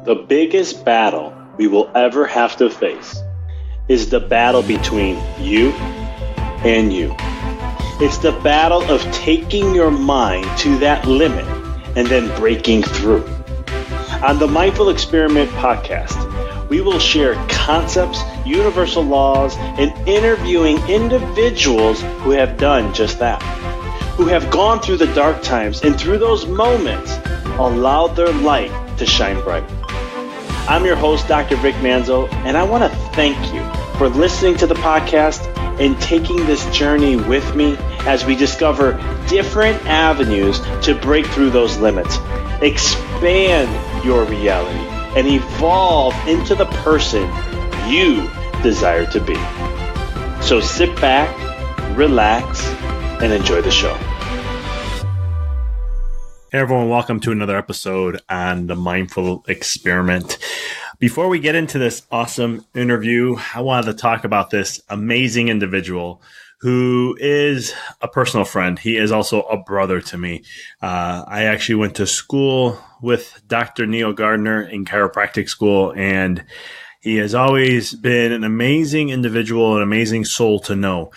The biggest battle we will ever have to face is the battle between you and you. It's the battle of taking your mind to that limit and then breaking through. On the Mindful Experiment podcast, we will share concepts, universal laws, and interviewing individuals who have done just that, who have gone through the dark times and through those moments allowed their light to shine bright. I'm your host, Dr. Vic Manzo, and I want to thank you for listening to the podcast and taking this journey with me as we discover different avenues to break through those limits, expand your reality, and evolve into the person you desire to be. So sit back, relax, and enjoy the show. Hey everyone, welcome to another episode on the Mindful Experiment. Before we get into this awesome interview, I wanted to talk about this amazing individual who is a personal friend. He is also a brother to me. I actually went to school with Dr. Neil Gardner in chiropractic school, and he has always been an amazing individual, an amazing soul to know.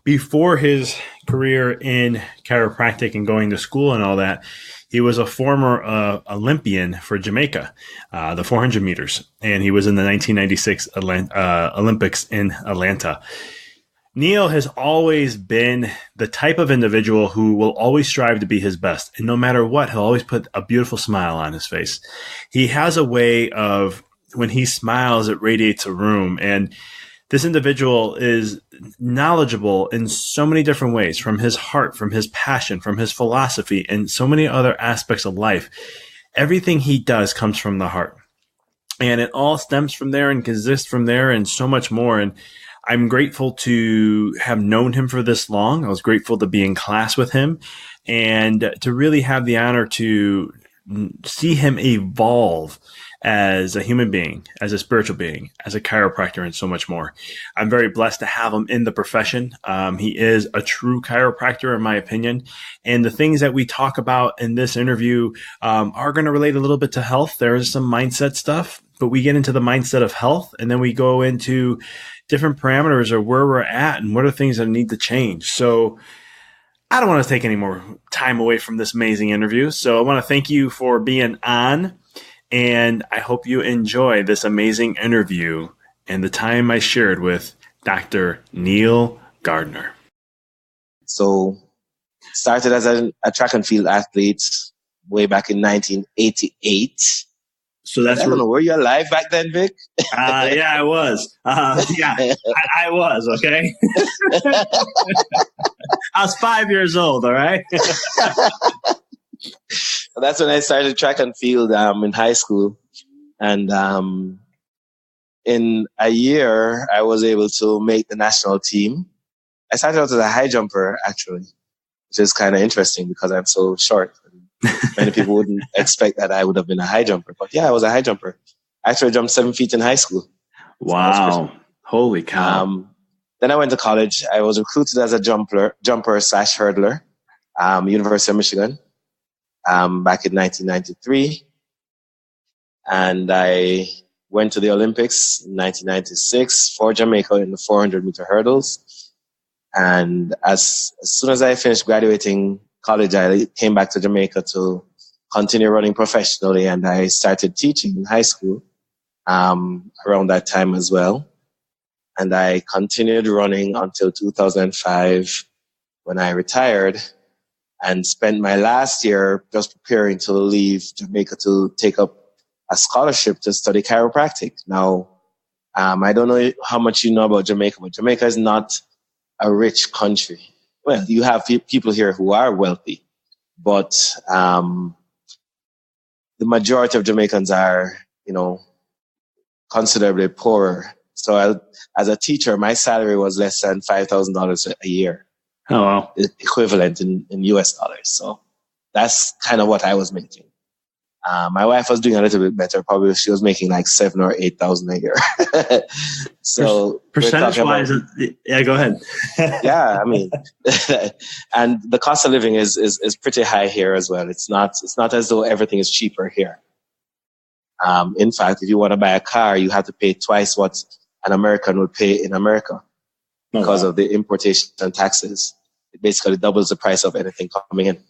Before his career in chiropractic and going to school and all that, he was a former Olympian for Jamaica, the 400 meters, and he was in the 1996 Olympics in Atlanta. Neil has always been the type of individual who will always strive to be his best, and no matter what, he'll always put a beautiful smile on his face. He has a way of, when he smiles, it radiates a room. And this individual is knowledgeable in so many different ways, from his heart, from his passion, from his philosophy, and so many other aspects of life. Everything he does comes from the heart. And it all stems from there and consists from there and so much more. And I'm grateful to have known him for this long. I was grateful to be in class with him and to really have the honor to see him evolve as a human being, as a spiritual being, as a chiropractor, and so much more. I'm very blessed to have him in the profession. He is a true chiropractor, in my opinion. And the things that we talk about in this interview are going to relate a little bit to health. There is some mindset stuff, but we get into the mindset of health, and then we go into different parameters of where we're at and what are things that need to change. So I don't want to take any more time away from this amazing interview. So I want to thank you for being on. And I hope you enjoy this amazing interview and the time I shared with Dr. Neil Gardner. So started as a track and field athlete way back in 1988. So that's I don't know, were you alive back then, Vic? Yeah, I was. I was, okay? I was 5 years old, all right? That's when I started track and field in high school. And in a year, I was able to make the national team. I started out as a high jumper, actually, which is kind of interesting because I'm so short. Many people wouldn't expect that I would have been a high jumper. But yeah, I was a high jumper. I actually jumped 7 feet in high school. Wow. Holy cow. Then I went to college. I was recruited as a jumper/hurdler, University of Michigan. Back in 1993. And I went to the Olympics in 1996 for Jamaica in the 400 meter hurdles. And as soon as I finished graduating college, I came back to Jamaica to continue running professionally. And I started teaching in high school around that time as well. And I continued running until 2005 when I retired, and spent my last year just preparing to leave Jamaica to take up a scholarship to study chiropractic. Now, I don't know how much you know about Jamaica, but Jamaica is not a rich country. Well, you have people here who are wealthy, but the majority of Jamaicans are, considerably poorer. So as a teacher, my salary was less than $5,000 a year. Oh, wow. Equivalent in US dollars. So that's kind of what I was making. My wife was doing a little bit better. Probably she was making like 7,000 or 8,000 a year. So percentage wise, yeah, go ahead. Yeah, I mean, and the cost of living is pretty high here as well. It's not as though everything is cheaper here. In fact, if you want to buy a car, you have to pay twice what an American would pay in America because of the importation taxes. It basically doubles the price of anything coming in.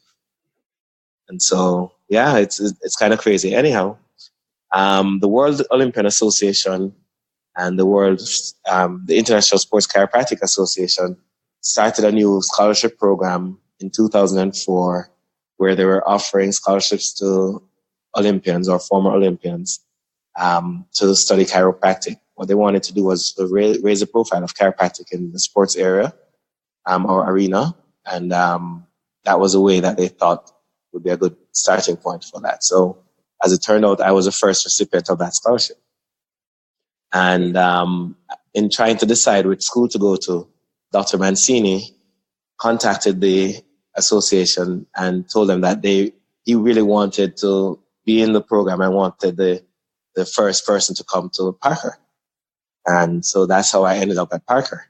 And so, yeah, it's kind of crazy. Anyhow, the World Olympian Association and the International Sports Chiropractic Association started a new scholarship program in 2004 where they were offering scholarships to Olympians or former Olympians to study chiropractic. What they wanted to do was to raise the profile of chiropractic in the sports area or arena. And that was a way that they thought would be a good starting point for that. So as it turned out, I was the first recipient of that scholarship. And in trying to decide which school to go to, Dr. Mancini contacted the association and told them that he really wanted to be in the program and wanted the first person to come to Parker. And so that's how I ended up at Parker.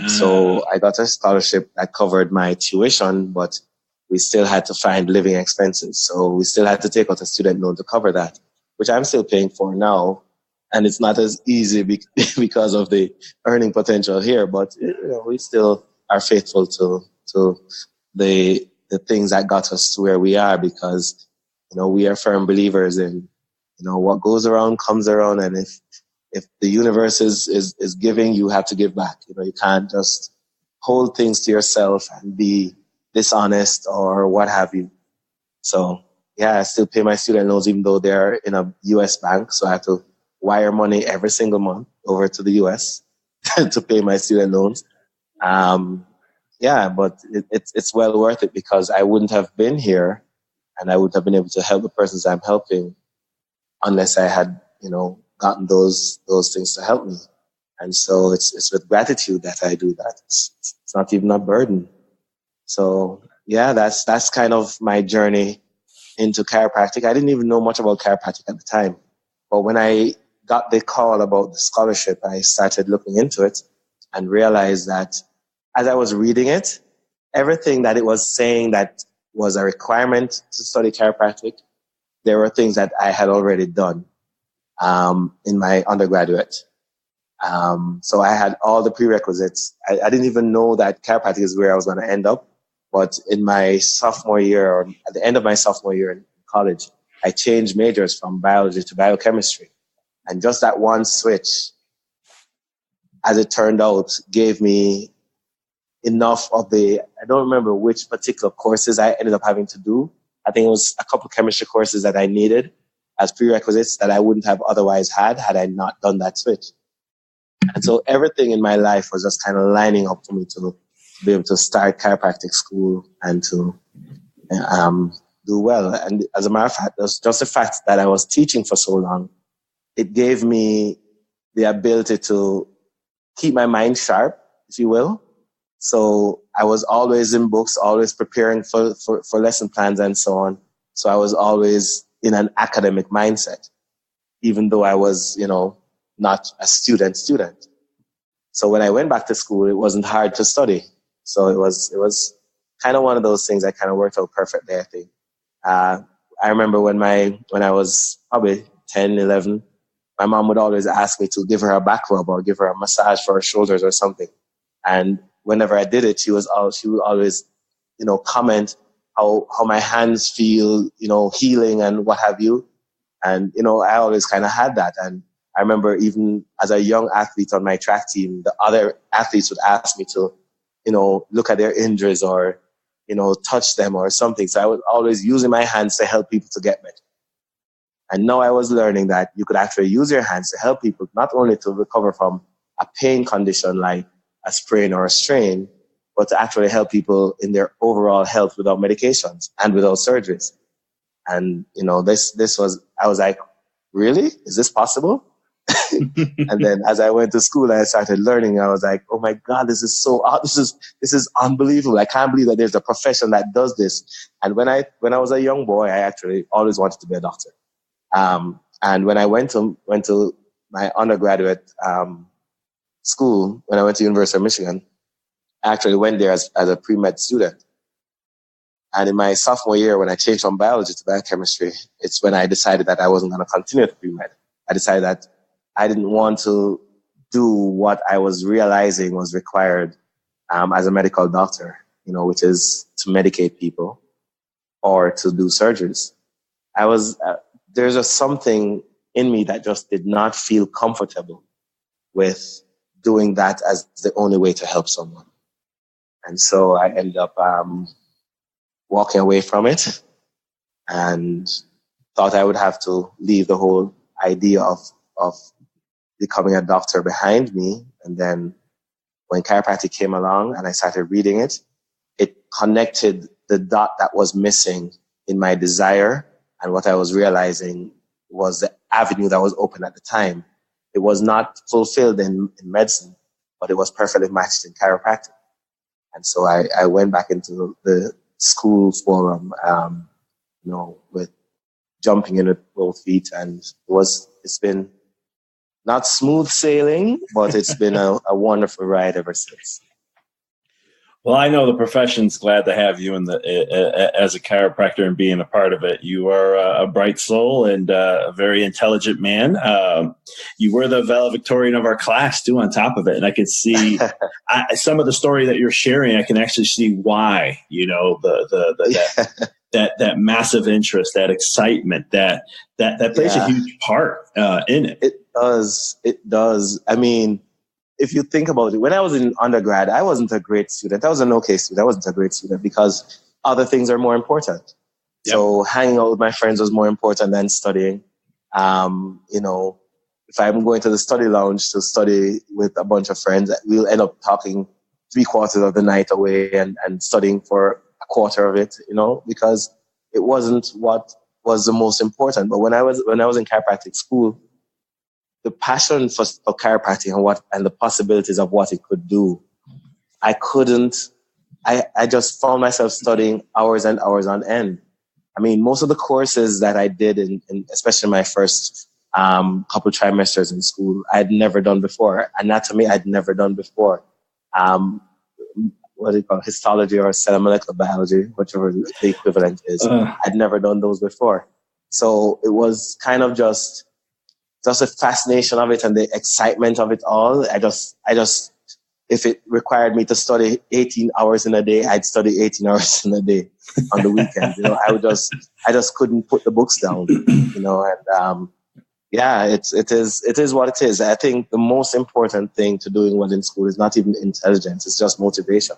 So I got a scholarship that covered my tuition, but we still had to find living expenses. So we still had to take out a student loan to cover that, which I'm still paying for now. And it's not as easy because of the earning potential here, but we still are faithful to the things that got us to where we are, because we are firm believers in what goes around comes around, and if the universe is giving, you have to give back. You can't just hold things to yourself and be dishonest or what have you. So yeah, I still pay my student loans even though they're in a US bank, so I have to wire money every single month over to the US to pay my student loans. But it's well worth it, because I wouldn't have been here and I wouldn't have been able to help the persons I'm helping unless I had, gotten those things to help me. And so it's with gratitude that I do that. It's not even a burden. So yeah, that's kind of my journey into chiropractic. I didn't even know much about chiropractic at the time, but when I got the call about the scholarship, I started looking into it and realized that as I was reading it, everything that it was saying that was a requirement to study chiropractic, there were things that I had already done in my undergraduate. So I had all the prerequisites. I didn't even know that chiropractic is where I was going to end up. But in my sophomore year, or at the end of my sophomore year in college, I changed majors from biology to biochemistry. And just that one switch, as it turned out, gave me enough of I don't remember which particular courses I ended up having to do. I think it was a couple of chemistry courses that I needed as prerequisites that I wouldn't have otherwise had I not done that switch. And so everything in my life was just kind of lining up for me to be able to start chiropractic school and to do well. And as a matter of fact, just the fact that I was teaching for so long, it gave me the ability to keep my mind sharp, if you will. So I was always in books, always preparing for lesson plans and so on. So I was always in an academic mindset, even though I was, not a student. So when I went back to school, it wasn't hard to study. So it was kind of one of those things that kind of worked out perfectly, I think. I remember when I was probably 10, 11, my mom would always ask me to give her a back rub or give her a massage for her shoulders or something. And whenever I did it, she would always, comment how my hands feel, healing and what have you. And, I always kind of had that. And I remember even as a young athlete on my track team, the other athletes would ask me to, look at their injuries or, touch them or something. So I was always using my hands to help people to get better. And now I was learning that you could actually use your hands to help people, not only to recover from a pain condition like a sprain or a strain, but to actually help people in their overall health without medications and without surgeries. And, I was like, really? Is this possible? And then as I went to school and I started learning, I was like, oh my God, this is unbelievable. I can't believe that there's a profession that does this. And when I was a young boy, I actually always wanted to be a doctor. And when I went to my undergraduate school, when I went to University of Michigan, I actually went there as a pre-med student. And in my sophomore year, when I changed from biology to biochemistry, it's when I decided that I wasn't going to continue to pre-med. I decided that I didn't want to do what I was realizing was required as a medical doctor, which is to medicate people or to do surgeries. There's just something in me that just did not feel comfortable with doing that as the only way to help someone. And so I ended up walking away from it and thought I would have to leave the whole idea of becoming a doctor behind me. And then when chiropractic came along and I started reading it, it connected the dot that was missing in my desire and what I was realizing was the avenue that was open at the time. It was not fulfilled in medicine, but it was perfectly matched in chiropractic. And so I went back into the school forum, with jumping in with both feet. And it's been not smooth sailing, but it's been a wonderful ride ever since. Well, I know the profession's glad to have you as a chiropractor and being a part of it. You are a bright soul and a very intelligent man. You were the valedictorian of our class too, on top of it. And I could see some of the story that you're sharing. I can actually see why. That massive interest, that excitement, that plays a huge part in it. It does. I mean, if you think about it, when I was in undergrad, I wasn't a great student. I was an okay student. I wasn't a great student because other things are more important. Yep. So hanging out with my friends was more important than studying. If I'm going to the study lounge to study with a bunch of friends, we'll end up talking 3/4 of the night away and studying for a quarter of it, because it wasn't what was the most important. But when I was in chiropractic school, the passion for chiropractic and the possibilities of what it could do, I just found myself studying hours and hours on end. I mean, most of the courses that I did in especially my first couple trimesters in school, I'd never done before. Anatomy, I'd never done before. What do you call it? Histology or cell molecular biology, whichever the equivalent is. I'd never done those before. So it was kind of just the fascination of it and the excitement of it all. I just, if it required me to study 18 hours in a day, I'd study 18 hours in a day on the weekend. I just couldn't put the books down, and it is what it is. I think the most important thing to doing well in school is not even intelligence. It's just motivation.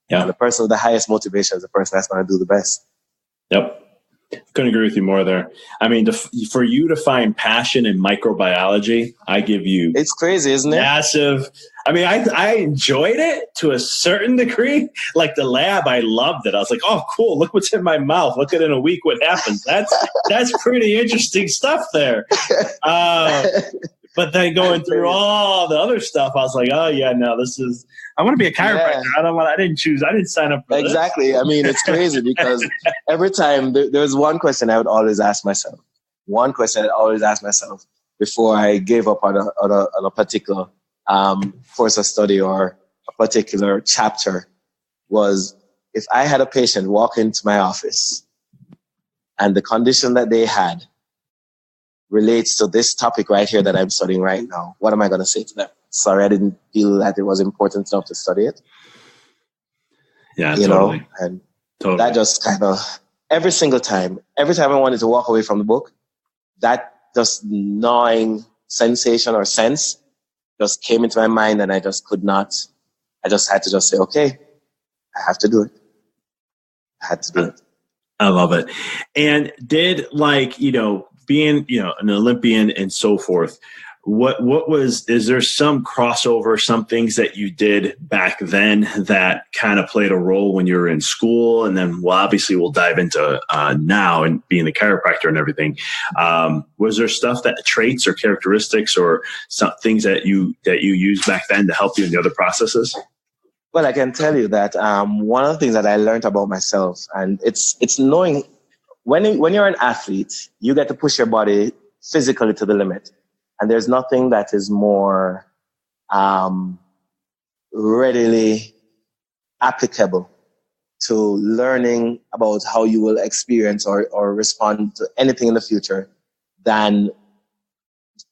Yeah. And the person with the highest motivation is the person that's going to do the best. Yep. Couldn't agree with you more there. I mean, for you to find passion in microbiology, I give you... It's crazy, isn't it? Massive. I mean, I enjoyed it to a certain degree. Like the lab, I loved it. I was like, oh, cool. Look what's in my mouth. Look at in a week what happens. That's pretty interesting stuff there. But then going through all the other stuff, I was like, oh, yeah, no, I want to be a chiropractor. Yeah. I didn't sign up for this. Exactly. I mean, it's crazy because every time there's one question I would always ask myself. Before I gave up on a particular course of study or a particular chapter was, if I had a patient walk into my office and the condition that they had relates to this topic right here that I'm studying right now, what am I going to say to them? Sorry, I didn't feel that it was important enough to study it. Yeah, totally. And that just kind of, every time I wanted to walk away from the book, that just gnawing sensation or sense just came into my mind, and I just could not. I just had to just say, okay, I have to do it. I had to do it. I love it. And did being, an Olympian and so forth, is there some crossover, some things that you did back then that kind of played a role when you were in school? And then, obviously we'll dive into now and being a chiropractor and everything. Was there traits or characteristics or some things that you used back then to help you in the other processes? Well, I can tell you that one of the things that I learned about myself, and it's knowing when you're an athlete, you get to push your body physically to the limit. And there's nothing that is more readily applicable to learning about how you will experience or respond to anything in the future than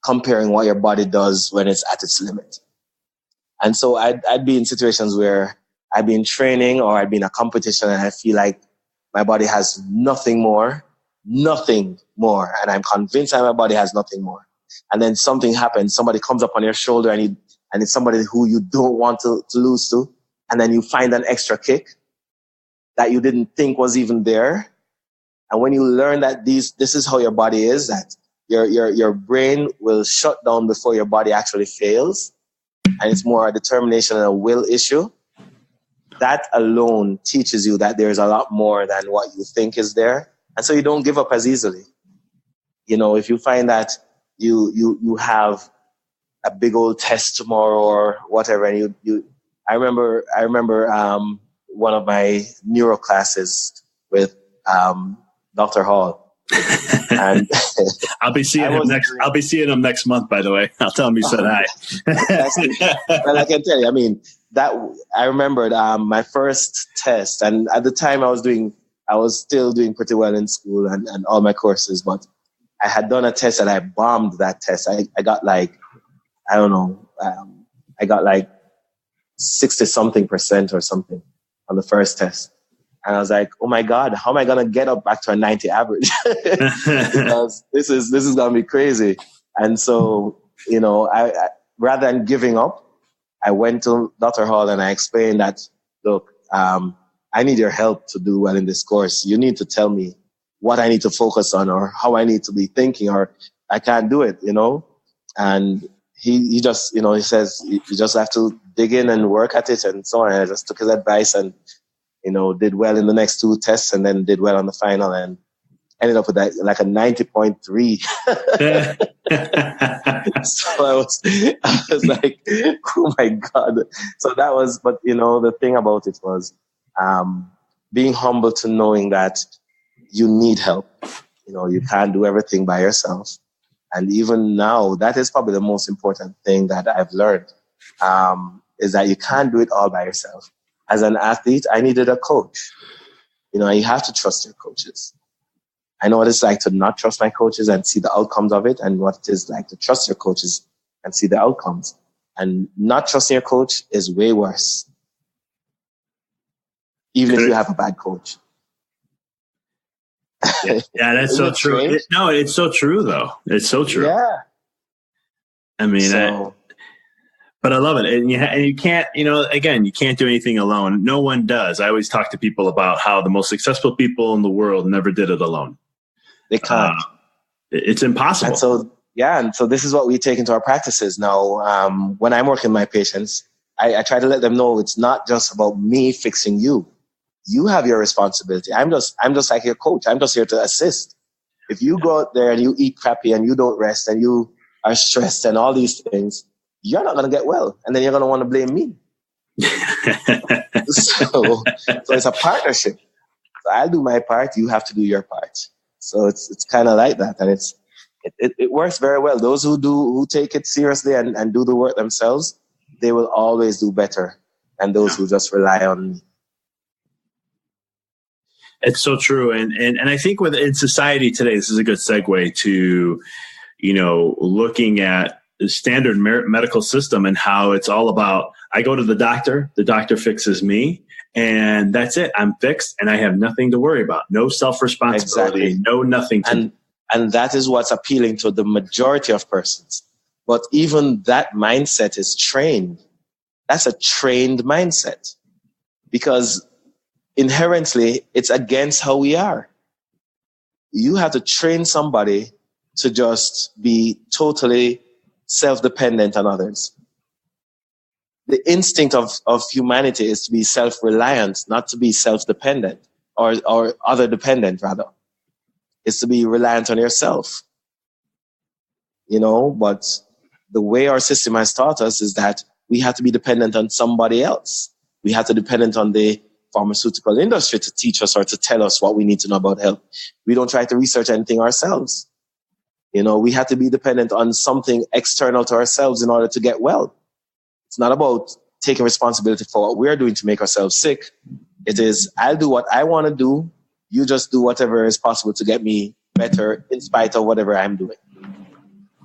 comparing what your body does when it's at its limit. And so I'd be in situations where I'd be in training or I'd be in a competition and I feel like my body has nothing more. And I'm convinced that my body has nothing more. And then something happens, somebody comes up on your shoulder and it's somebody who you don't want to lose to. And then you find an extra kick that you didn't think was even there. And when you learn that this is how your body is, that your brain will shut down before your body actually fails, and it's more a determination and a will issue, that alone teaches you that there's a lot more than what you think is there. And so you don't give up as easily. You know, if you find that you have a big old test tomorrow or whatever, and I remember one of my neuro classes with Dr. Hall. And I'll be seeing him next month, by the way. I'll tell him you said hi. Well, I can tell you, I mean, that I remembered my first test, and at the time I was still doing pretty well in school and all my courses, but I had done a test and I bombed that test. I got like, I don't know, I got like 60-something% or something on the first test. And I was like, oh my God, how am I going to get up back to a 90 average? Because this is going to be crazy. And so, you know, I rather than giving up, I went to Dr. Hall and I explained that, look, I need your help to do well in this course. You need to tell me what I need to focus on or how I need to be thinking, or I can't do it, you know? And he just, you know, he says, you just have to dig in and work at it and so on. And I just took his advice and, you know, did well in the next 2 tests and then did well on the final and ended up with like a 90.3. So I was like, oh my God. So that was, but you know, the thing about it was being humble to knowing that you need help. You know, you can't do everything by yourself. And even now, that is probably the most important thing that I've learned, is that you can't do it all by yourself. As an athlete, I needed a coach. You know, you have to trust your coaches. I know what it's like to not trust my coaches and see the outcomes of it, and what it is like to trust your coaches and see the outcomes. And not trusting your coach is way worse, even if you have a bad coach. Yeah, that's so true. It's so true, though. It's so true. Yeah. I mean, but I love it. And you can't, you know, again, you can't do anything alone. No one does. I always talk to people about how the most successful people in the world never did it alone. They can't. It's impossible. And so, and so this is what we take into our practices now. When I'm working with my patients, I try to let them know it's not just about me fixing you. You have your responsibility. I'm just like your coach. I'm just here to assist. If you go out there and you eat crappy and you don't rest and you are stressed and all these things, you're not going to get well. And then you're going to want to blame me. So it's a partnership. So I'll do my part. You have to do your part. So it's kind of like that. And it works very well. Those who take it seriously and do the work themselves, they will always do better than those who just rely on me. It's so true. And I think in society today, this is a good segue to, you know, looking at the standard medical system and how it's all about, I go to the doctor fixes me, and that's it. I'm fixed and I have nothing to worry about. No self-responsibility, exactly. No nothing. And that is what's appealing to the majority of persons. But even that mindset is trained. That's a trained mindset, because inherently it's against how we are. You have to train somebody to just be totally self-dependent on others. The instinct of humanity is to be self-reliant, not to be self-dependent or other-dependent, rather. It's to be reliant on yourself. You know, but the way our system has taught us is that we have to be dependent on somebody else. We have to be dependent on the pharmaceutical industry to teach us or to tell us what we need to know about health. We don't try to research anything ourselves. You know, we have to be dependent on something external to ourselves in order to get well. It's not about taking responsibility for what we're doing to make ourselves sick. It is, I'll do what I want to do. You just do whatever is possible to get me better in spite of whatever I'm doing.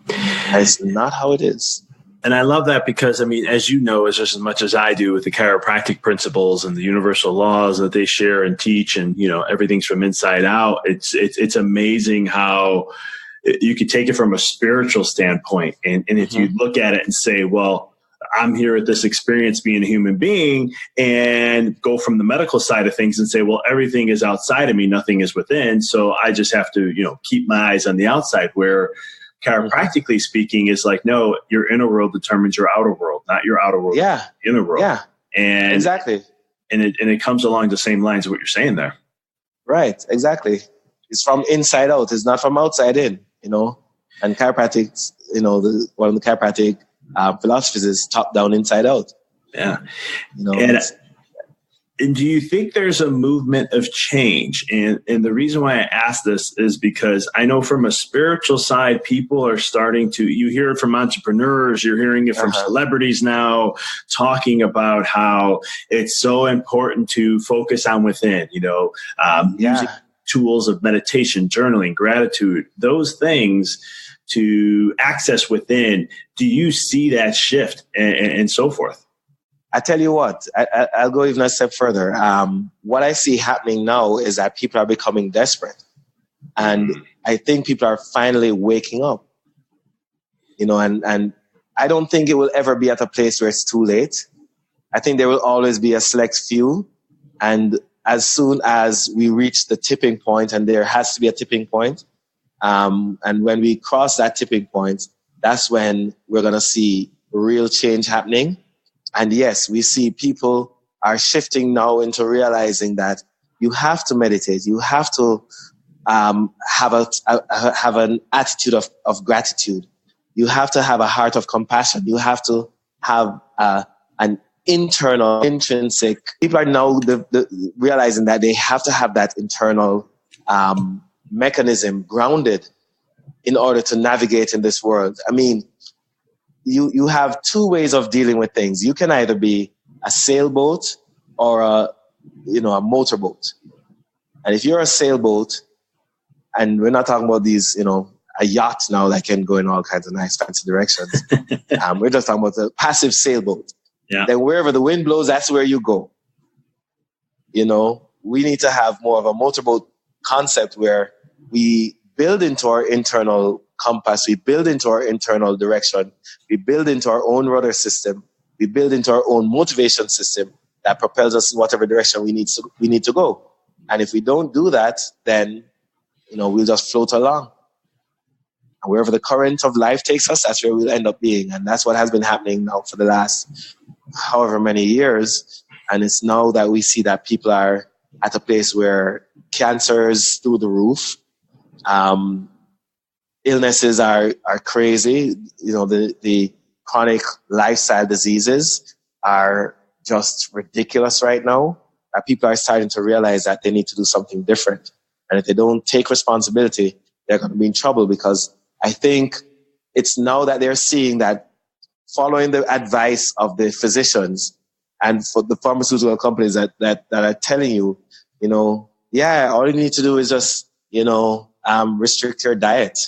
And it's not how it is. And I love that because, I mean, as you know, as just as much as I do with the chiropractic principles and the universal laws that they share and teach, and, you know, everything's from inside out. It's amazing how you could take it from a spiritual standpoint. And if you look at it and say, well, I'm here at this experience being a human being, and go from the medical side of things and say, well, everything is outside of me, nothing is within. So I just have to, you know, keep my eyes on the outside, where chiropractically speaking is like, no, your inner world determines your outer world, not your outer world, inner world. Yeah, and exactly. And it comes along the same lines of what you're saying there. Right, exactly. It's from inside out. It's not from outside in, you know. And chiropractic, you know, one of the chiropractic philosophies is top down, inside out. Yeah. You know, and do you think there's a movement of change? And the reason why I ask this is because I know from a spiritual side, people are starting to, you hear it from entrepreneurs, you're hearing it from celebrities now, talking about how it's so important to focus on within, you know, using tools of meditation, journaling, gratitude, those things to access within. Do you see that shift and so forth? I tell you what, I'll go even a step further. What I see happening now is that people are becoming desperate. And I think people are finally waking up. You know, and I don't think it will ever be at a place where it's too late. I think there will always be a select few. And as soon as we reach the tipping point, and there has to be a tipping point, and when we cross that tipping point, that's when we're going to see real change happening. And yes, we see people are shifting now into realizing that you have to meditate. You have to have an attitude of gratitude. You have to have a heart of compassion. You have to have an internal, intrinsic. People are now realizing that they have to have that internal mechanism grounded in order to navigate in this world. I mean, you have two ways of dealing with things. You can either be a sailboat or a motorboat. And if you're a sailboat, and we're not talking about these, you know, a yacht now that can go in all kinds of nice fancy directions. We're just talking about a passive sailboat. Yeah. Then wherever the wind blows, that's where you go. You know, we need to have more of a motorboat concept where we build into our internal compass, we build into our internal direction, we build into our own rudder system, we build into our own motivation system that propels us in whatever direction we need to go. And if we don't do that, then, you know, we'll just float along. And wherever the current of life takes us, that's where we'll end up being. And that's what has been happening now for the last however many years. And it's now that we see that people are at a place where cancer is through the roof. Illnesses are crazy. You know, the chronic lifestyle diseases are just ridiculous right now. People are starting to realize that they need to do something different. And if they don't take responsibility, they're going to be in trouble, because I think it's now that they're seeing that following the advice of the physicians and for the pharmaceutical companies that are telling you, you know, yeah, all you need to do is just, you know, restrict your diet.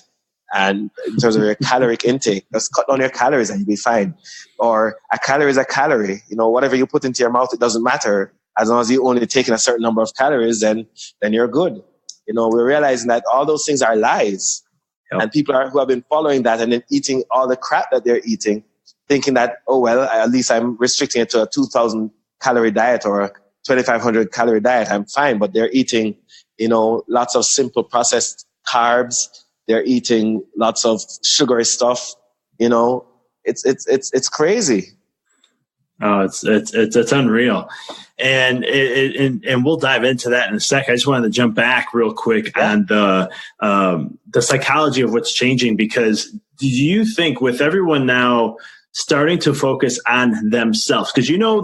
And in terms of your caloric intake, just cut down your calories and you'll be fine. Or a calorie is a calorie. You know, whatever you put into your mouth, it doesn't matter. As long as you're only taking a certain number of calories, then you're good. You know, we're realizing that all those things are lies. Yep. And people who have been following that and then eating all the crap that they're eating, thinking that, oh, well, at least I'm restricting it to a 2,000 calorie diet or a 2,500 calorie diet. I'm fine. But they're eating, you know, lots of simple processed carbs. They're eating lots of sugary stuff. You know, it's crazy. Oh, it's unreal. And we'll dive into that in a sec. I just wanted to jump back real quick on the psychology of what's changing, because do you think with everyone now starting to focus on themselves, because, you know,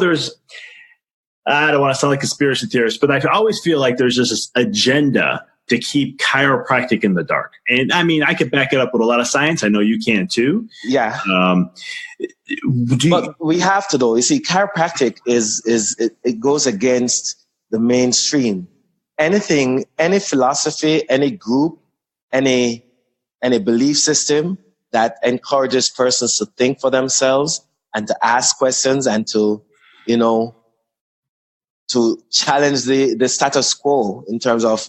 I don't want to sound like a conspiracy theorist, but I always feel like there's just this agenda to keep chiropractic in the dark. And I mean, I could back it up with a lot of science. I know you can too. Yeah. But we have to, though. You see, chiropractic it goes against the mainstream. Anything, any philosophy, any group, any belief system that encourages persons to think for themselves and to ask questions and to, to challenge the status quo in terms of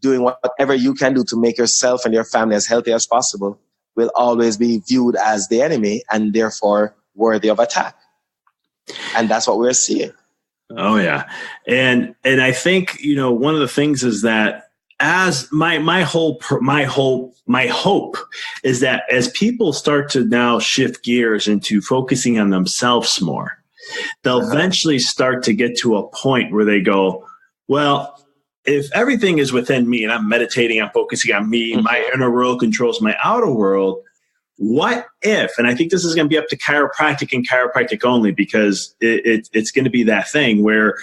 doing whatever you can do to make yourself and your family as healthy as possible, will always be viewed as the enemy and therefore worthy of attack. And that's what we're seeing. Oh yeah. And I think, one of the things is that as my hope is that as people start to now shift gears into focusing on themselves more, they'll eventually start to get to a point where they go, well, if everything is within me and I'm meditating, I'm focusing on me, my inner world controls my outer world, what if, and I think this is going to be up to chiropractic and chiropractic only, because it's going to be that thing where,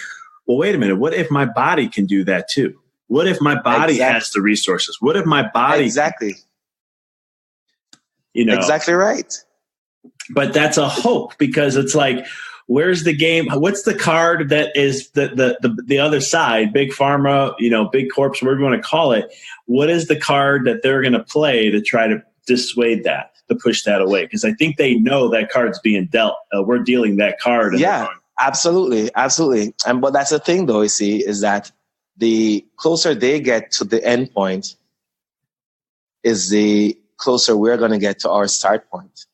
well, wait a minute, what if my body can do that too? What if my body has the resources? What if my body... Exactly. Exactly right. But that's a hope, because it's like, where's the game? What's the card that is the other side, big pharma, big corps, whatever you want to call it? What is the card that they're going to play to try to dissuade that, to push that away? Because I think they know that card's being dealt. We're dealing that card. Yeah, absolutely. But that's the thing, though, you see, is that the closer they get to the end point is the closer we're going to get to our start point.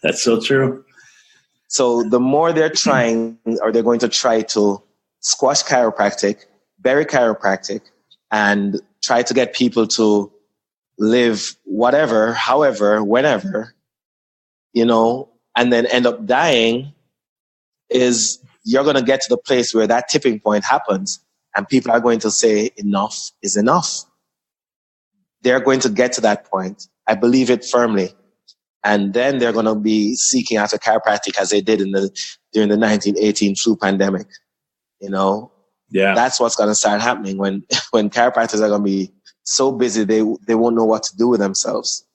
That's so true. So the more they're trying, or they're going to try to squash chiropractic, bury chiropractic, and try to get people to live whatever, however, whenever, and then end up dying, is you're going to get to the place where that tipping point happens and people are going to say enough is enough. They're going to get to that point. I believe it firmly. And then they're going to be seeking after chiropractic as they did during the 1918 flu pandemic. Yeah, that's what's going to start happening when chiropractors are going to be so busy they won't know what to do with themselves.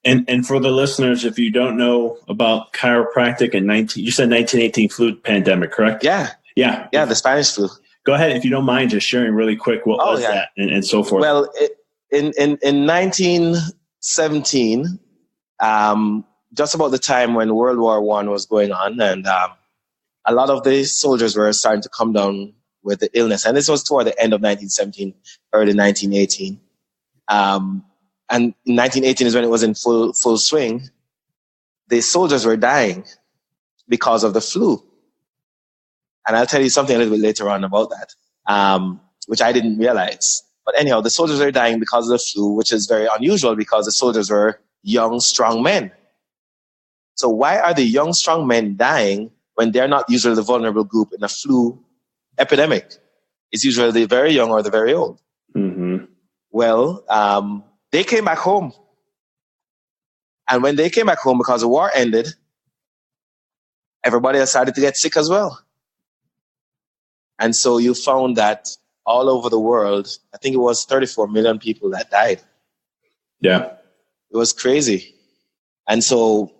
And for the listeners, if you don't know about chiropractic you said 1918 flu pandemic, correct? Yeah, the Spanish flu. Go ahead, if you don't mind, just sharing really quick what was that and so forth. Well, in 1917. Just about the time when World War I was going on, and a lot of the soldiers were starting to come down with the illness. And this was toward the end of 1917, early 1918. And 1918 is when it was in full swing. The soldiers were dying because of the flu. And I'll tell you something a little bit later on about that, which I didn't realize. But anyhow, the soldiers were dying because of the flu, which is very unusual because the soldiers were young, strong men. So why are the young, strong men dying when they're not usually the vulnerable group in a flu epidemic? It's usually the very young or the very old. Mm-hmm. Well, they came back home. And when they came back home, because the war ended, everybody decided to get sick as well. And so you found that all over the world, I think it was 34 million people that died. Yeah. It was crazy. And so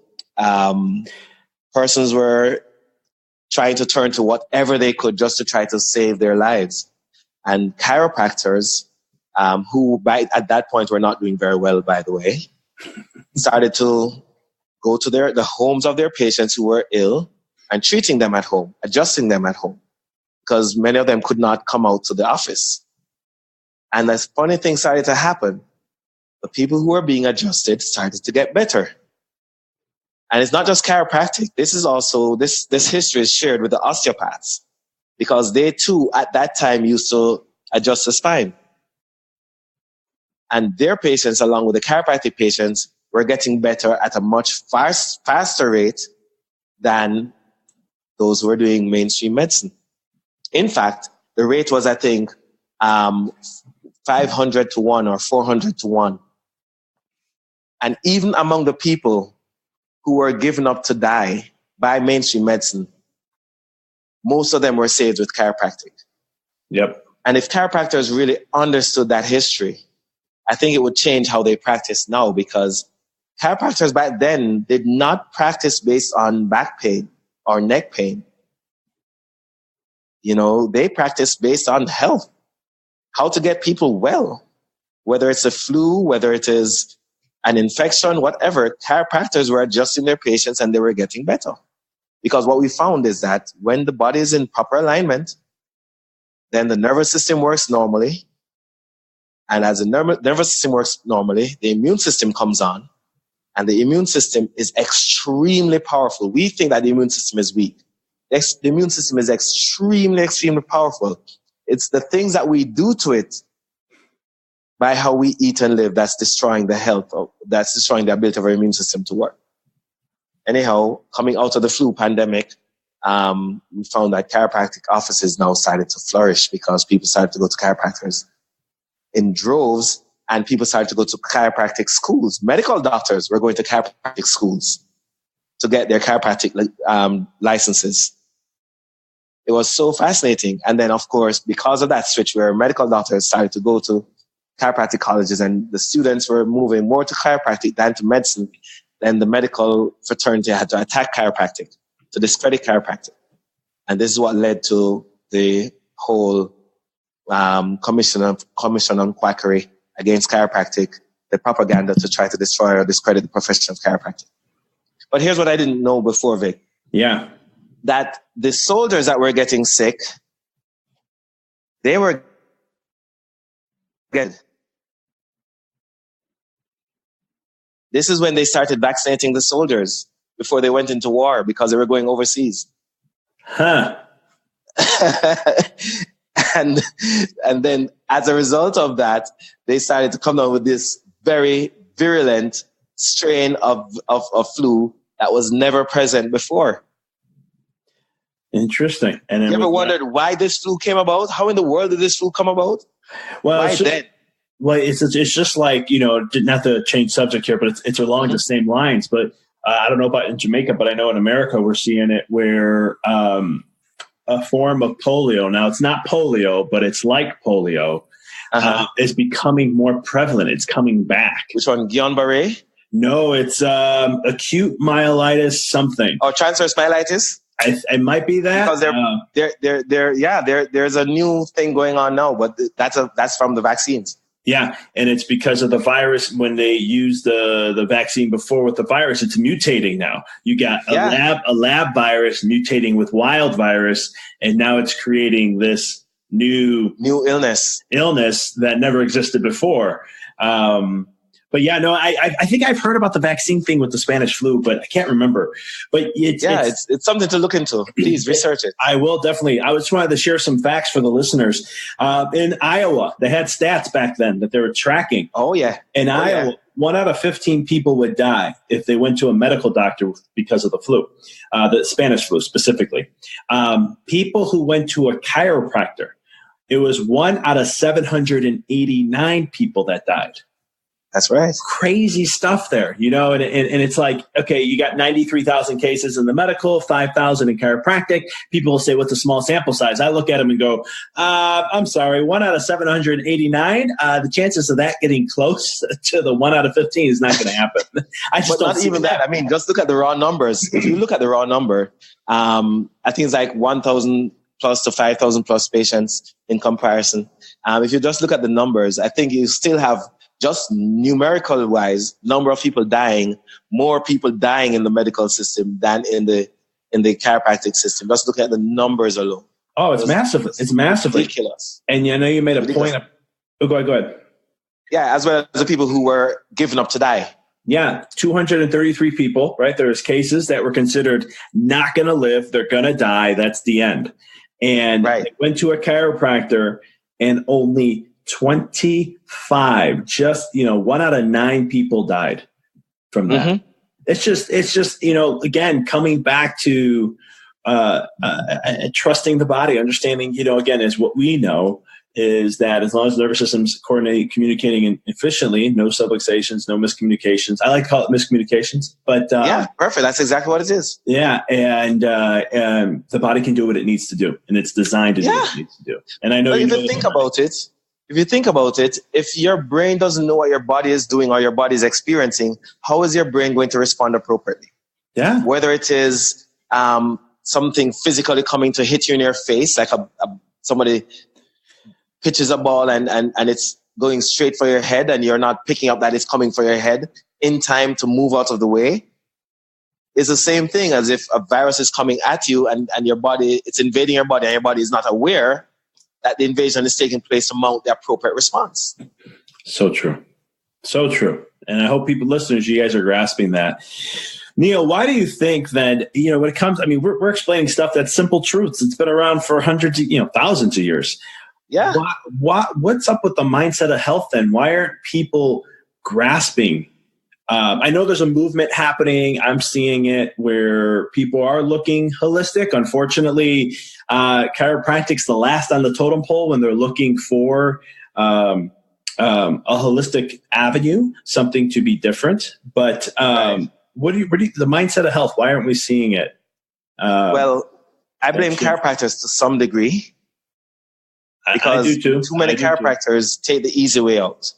persons were trying to turn to whatever they could just to try to save their lives. And chiropractors, who at that point were not doing very well, by the way, started to go to the homes of their patients who were ill and treating them at home, adjusting them at home, because many of them could not come out to the office. And this funny thing started to happen. The people who were being adjusted started to get better. And it's not just chiropractic. This is also, this history is shared with the osteopaths, because they too, at that time, used to adjust the spine. And their patients, along with the chiropractic patients, were getting better at a much faster rate than those who were doing mainstream medicine. In fact, the rate was, I think, 500 to 1 or 400 to 1. And even among the people who were given up to die by mainstream medicine, most of them were saved with chiropractic. Yep. And if chiropractors really understood that history, I think it would change how they practice now, because chiropractors back then did not practice based on back pain or neck pain. they practice based on health, how to get people well, whether it's a flu, whether it is an infection, whatever. Chiropractors were adjusting their patients and they were getting better. Because what we found is that when the body is in proper alignment, then the nervous system works normally. And as the nervous system works normally, the immune system comes on. And the immune system is extremely powerful. We think that the immune system is weak. The immune system is extremely, extremely powerful. It's the things that we do to it by how we eat and live that's destroying the that's destroying the ability of our immune system to work. Anyhow, coming out of the flu pandemic, we found that chiropractic offices now started to flourish because people started to go to chiropractors in droves, and people started to go to chiropractic schools. Medical doctors were going to chiropractic schools to get their chiropractic licenses. It was so fascinating. And then, of course, because of that switch where medical doctors started to go to chiropractic colleges and the students were moving more to chiropractic than to medicine, then the medical fraternity had to attack chiropractic, to discredit chiropractic. And this is what led to the whole commission on quackery against chiropractic, the propaganda to try to destroy or discredit the profession of chiropractic. But here's what I didn't know before, Vic. Yeah. That the soldiers that were getting sick, they were good. This is when they started vaccinating the soldiers before they went into war because they were going overseas. Huh. and then as a result of that, they started to come down with this very virulent strain of flu that was never present before. Interesting. And you ever wondered why this flu came about? How in the world did this flu come about? Well, why then? Well, it's just like, not to change subject here, but it's along the same lines. But I don't know about in Jamaica, but I know in America we're seeing it where a form of polio, now it's not polio, but it's like polio, is becoming more prevalent. It's coming back. Which one? Guillain-Barré? No, it's acute myelitis something. Oh, transverse myelitis? It might be that. Because there's a new thing going on now, but that's from the vaccines. Yeah, and it's because of the virus. When they used the vaccine before with the virus, it's mutating now. You got a lab virus mutating with wild virus, and now it's creating this new illness that never existed before. But yeah, no, I think I've heard about the vaccine thing with the Spanish flu, but I can't remember. But it's something to look into. Please research it. I will definitely. I just wanted to share some facts for the listeners. In Iowa, they had stats back then that they were tracking. Oh yeah. In Iowa, 1 out of 15 people would die if they went to a medical doctor because of the flu, the Spanish flu specifically. People who went to a chiropractor, it was 1 out of 789 people that died. That's right. Crazy stuff there, and it's like, okay, you got 93,000 cases in the medical, 5,000 in chiropractic. People will say, what's a small sample size? I look at them and go, I'm sorry, 1 out of 789, the chances of that getting close to the 1 out of 15 is not going to happen. I just don't see that. I mean, just look at the raw numbers. If you look at the raw number, I think it's like 1,000 plus to 5,000 plus patients in comparison. If you just look at the numbers, I think you still have, just numerical wise, number of people dying, more people dying in the medical system than in the chiropractic system. Just look at the numbers alone. Oh, it's massive. It's massively ridiculous. And you made a point. Go ahead. Yeah, as well as the people who were given up to die. Yeah, 233 people, right? There's cases that were considered not going to live. They're going to die. That's the end. And they went to a chiropractor and only 25, just 1 out of 9 people died from that. Mm-hmm. It's just again, coming back to trusting the body, understanding, again, is what we know is that as long as the nervous system's communicating efficiently, no subluxations, no miscommunications. I like to call it miscommunications, but perfect. That's exactly what it is. Yeah, and the body can do what it needs to do, and it's designed to do what it needs to do. And I know if you think about it, if your brain doesn't know what your body is doing or your body is experiencing, how is your brain going to respond appropriately? Yeah. Whether it is something physically coming to hit you in your face, like somebody pitches a ball and it's going straight for your head and you're not picking up that it's coming for your head in time to move out of the way. It's the same thing as if a virus is coming at you and your body, it's invading your body and your body is not aware that the invasion is taking place to mount the appropriate response. So true. So true. And I hope people, listeners, you guys are grasping that. Neil, why do you think that, when it comes, we're explaining stuff that's simple truths. It's been around for hundreds of, thousands of years. Yeah. What's up with the mindset of health then? Why aren't people grasping? I know there's a movement happening. I'm seeing it where people are looking holistic. Unfortunately, chiropractic's the last on the totem pole when they're looking for a holistic avenue, something to be different. But what do you, the mindset of health? Why aren't we seeing it? Well, I blame chiropractors to some degree. Because I do too. Too many chiropractors take the easy way out.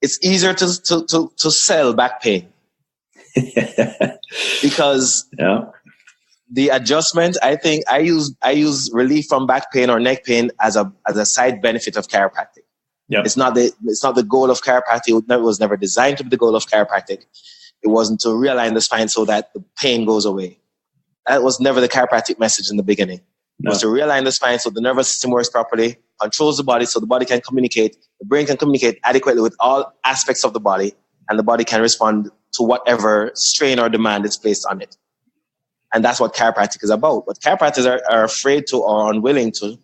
It's easier to sell back pain because the adjustment. I think I use relief from back pain or neck pain as a side benefit of chiropractic. Yep. It's not the goal of chiropractic. It was never designed to be the goal of chiropractic. It wasn't to realign the spine so that the pain goes away. That was never the chiropractic message in the beginning. No. Was to realign the spine so the nervous system works properly, controls the body so the body can communicate, the brain can communicate adequately with all aspects of the body, and the body can respond to whatever strain or demand is placed on it. And that's what chiropractic is about. But chiropractors are afraid to or unwilling to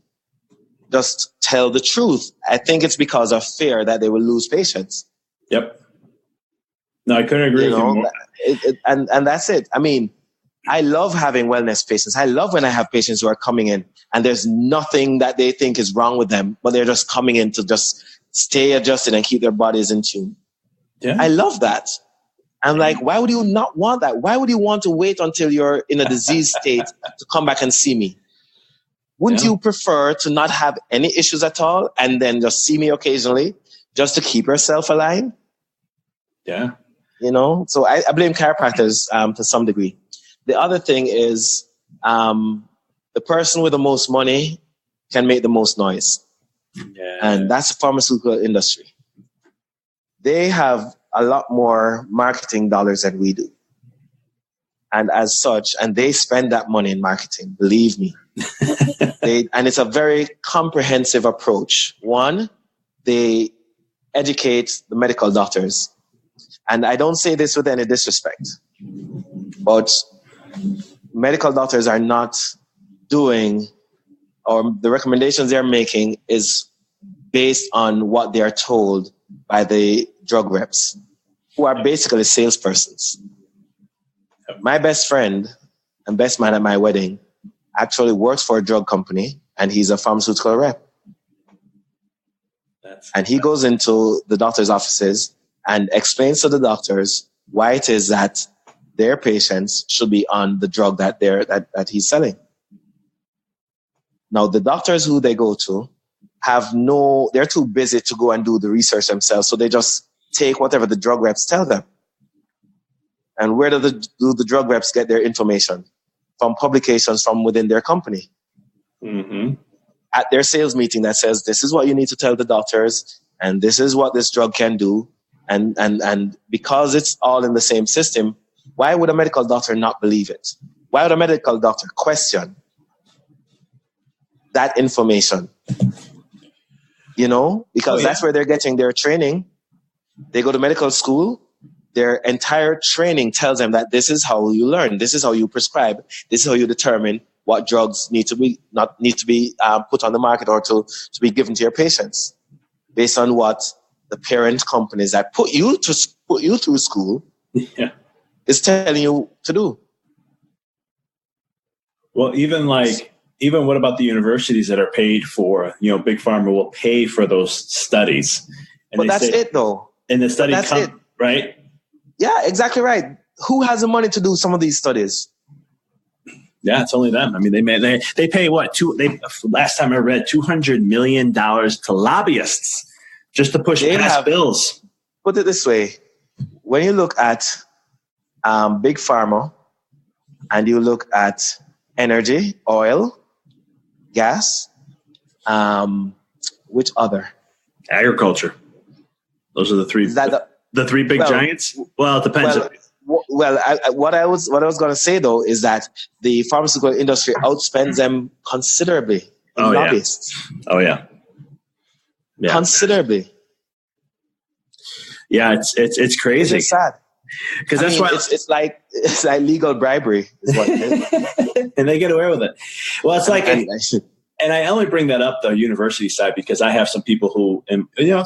just tell the truth. I think it's because of fear that they will lose patients. Yep. No, I couldn't agree with you more. And that's it. I love having wellness patients. I love when I have patients who are coming in and there's nothing that they think is wrong with them, but they're just coming in to just stay adjusted and keep their bodies in tune. Yeah. I love that. I'm like, why would you not want that? Why would you want to wait until you're in a disease state to come back and see me? Wouldn't you prefer to not have any issues at all and then just see me occasionally just to keep yourself aligned? Yeah. So I blame chiropractors to some degree. The other thing is the person with the most money can make the most noise. Yeah. And that's the pharmaceutical industry. They have a lot more marketing dollars than we do. And as such, and they spend that money in marketing, believe me. And it's a very comprehensive approach. One, they educate the medical doctors. And I don't say this with any disrespect, but medical doctors are not doing, or the recommendations they're making is based on what they are told by the drug reps, who are basically salespersons. My best friend and best man at my wedding actually works for a drug company, and he's a pharmaceutical rep. And he goes into the doctor's offices and explains to the doctors why it is that their patients should be on the drug that he's selling. Now, the doctors who they go to they're too busy to go and do the research themselves, so they just take whatever the drug reps tell them. And where do the drug reps get their information? From publications from within their company. Mm-hmm. At their sales meeting that says, this is what you need to tell the doctors, and this is what this drug can do. And because it's all in the same system, why would a medical doctor not believe it? Why would a medical doctor question that information? Because that's where they're getting their training. They go to medical school. Their entire training tells them that this is how you learn. This is how you prescribe. This is how you determine what drugs need to be put on the market or to be given to your patients, based on what the parent companies that put you through school is telling you to do. Well, even what about the universities that are paid for? Big Pharma will pay for those studies. But that's it, though. And the study right? Yeah, exactly right. Who has the money to do some of these studies? Yeah, it's only them. They pay what? Last time I read, $200 million to lobbyists just to push past bills. Put it this way: when you look at Big Pharma and you look at energy, oil, gas. Which other? Agriculture. Those are the three. Is that the three big giants? Well, it depends. What I was going to say though is that the pharmaceutical industry outspends them considerably in lobbyists. Oh yeah. Considerably. Yeah, it's crazy. It's sad because that's why it's like legal bribery is what it is. And they get away with it. Well, it's like. And I only bring that up, the university side, because I have some people who,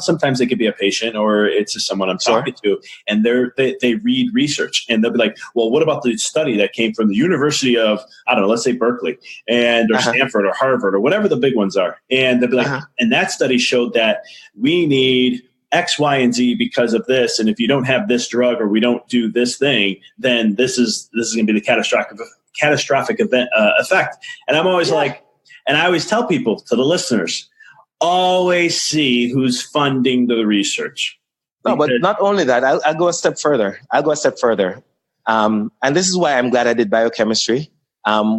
sometimes they could be a patient or it's just someone I'm talking to, and they read research and they'll be like, well, what about the study that came from the University of, I don't know, let's say Berkeley or Stanford or Harvard or whatever the big ones are. And they'll be like, and that study showed that we need X, Y, and Z because of this. And if you don't have this drug or we don't do this thing, then this is going to be the catastrophic event effect. And I'm always like, and I always tell people, to the listeners, always see who's funding the research. No, but not only that, I'll go a step further. And this is why I'm glad I did biochemistry.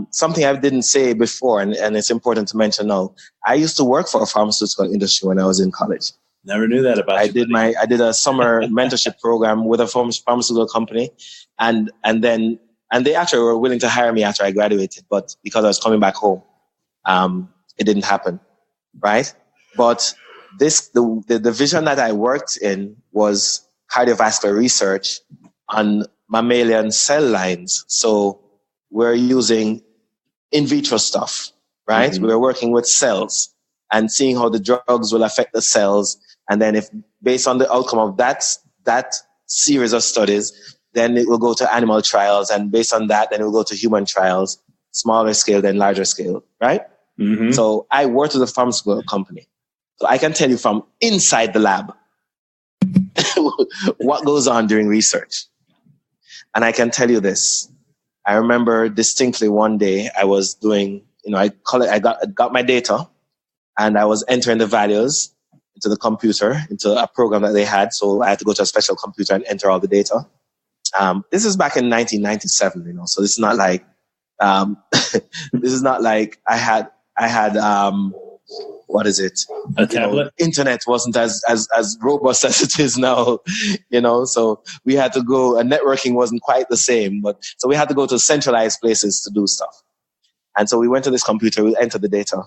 Something I didn't say before, and it's important to mention now. I used to work for a pharmaceutical industry when I was in college. Never knew that about you. I did a summer mentorship program with a pharmaceutical company, and they actually were willing to hire me after I graduated, but because I was coming back home. It didn't happen, right? But the division that I worked in was cardiovascular research on mammalian cell lines. So we're using in vitro stuff, right? Mm-hmm. We're working with cells and seeing how the drugs will affect the cells. And then if based on the outcome of that series of studies, then it will go to animal trials. And based on that, then it will go to human trials, smaller scale, then larger scale, right? Mm-hmm. So I worked with a pharmaceutical company. So I can tell you from inside the lab what goes on during research. And I can tell you this. I remember distinctly one day I was doing, I got my data and I was entering the values into the computer, into a program that they had. So I had to go to a special computer and enter all the data. This is back in 1997, so this is not like, I had what is it? A tablet? Internet wasn't as robust as it is now, so we had to go, and networking wasn't quite the same, so we had to go to centralized places to do stuff. And so we went to this computer, we entered the data,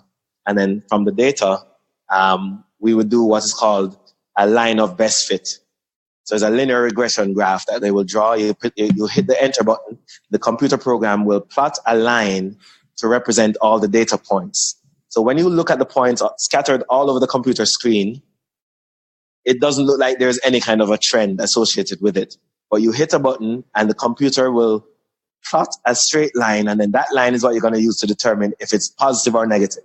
and then from the data, we would do what is called a line of best fit. So it's a linear regression graph that they will draw. You hit the enter button. The computer program will plot a line to represent all the data points. So when you look at the points scattered all over the computer screen, it doesn't look like there's any kind of a trend associated with it. But you hit a button and the computer will plot a straight line, and then that line is what you're going to use to determine if it's positive or negative.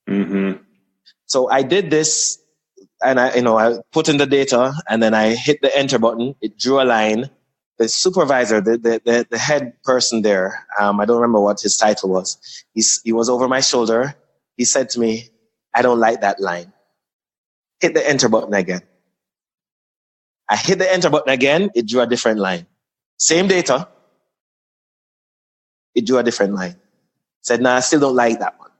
Mm-hmm. So I did this. And I put in the data, and then I hit the enter button. It drew a line. The supervisor, the head person there, I don't remember what his title was. He was over my shoulder. He said to me, "I don't like that line." Hit the enter button again. I hit the enter button again. It drew a different line. Same data. It drew a different line. Said, "No, I still don't like that one."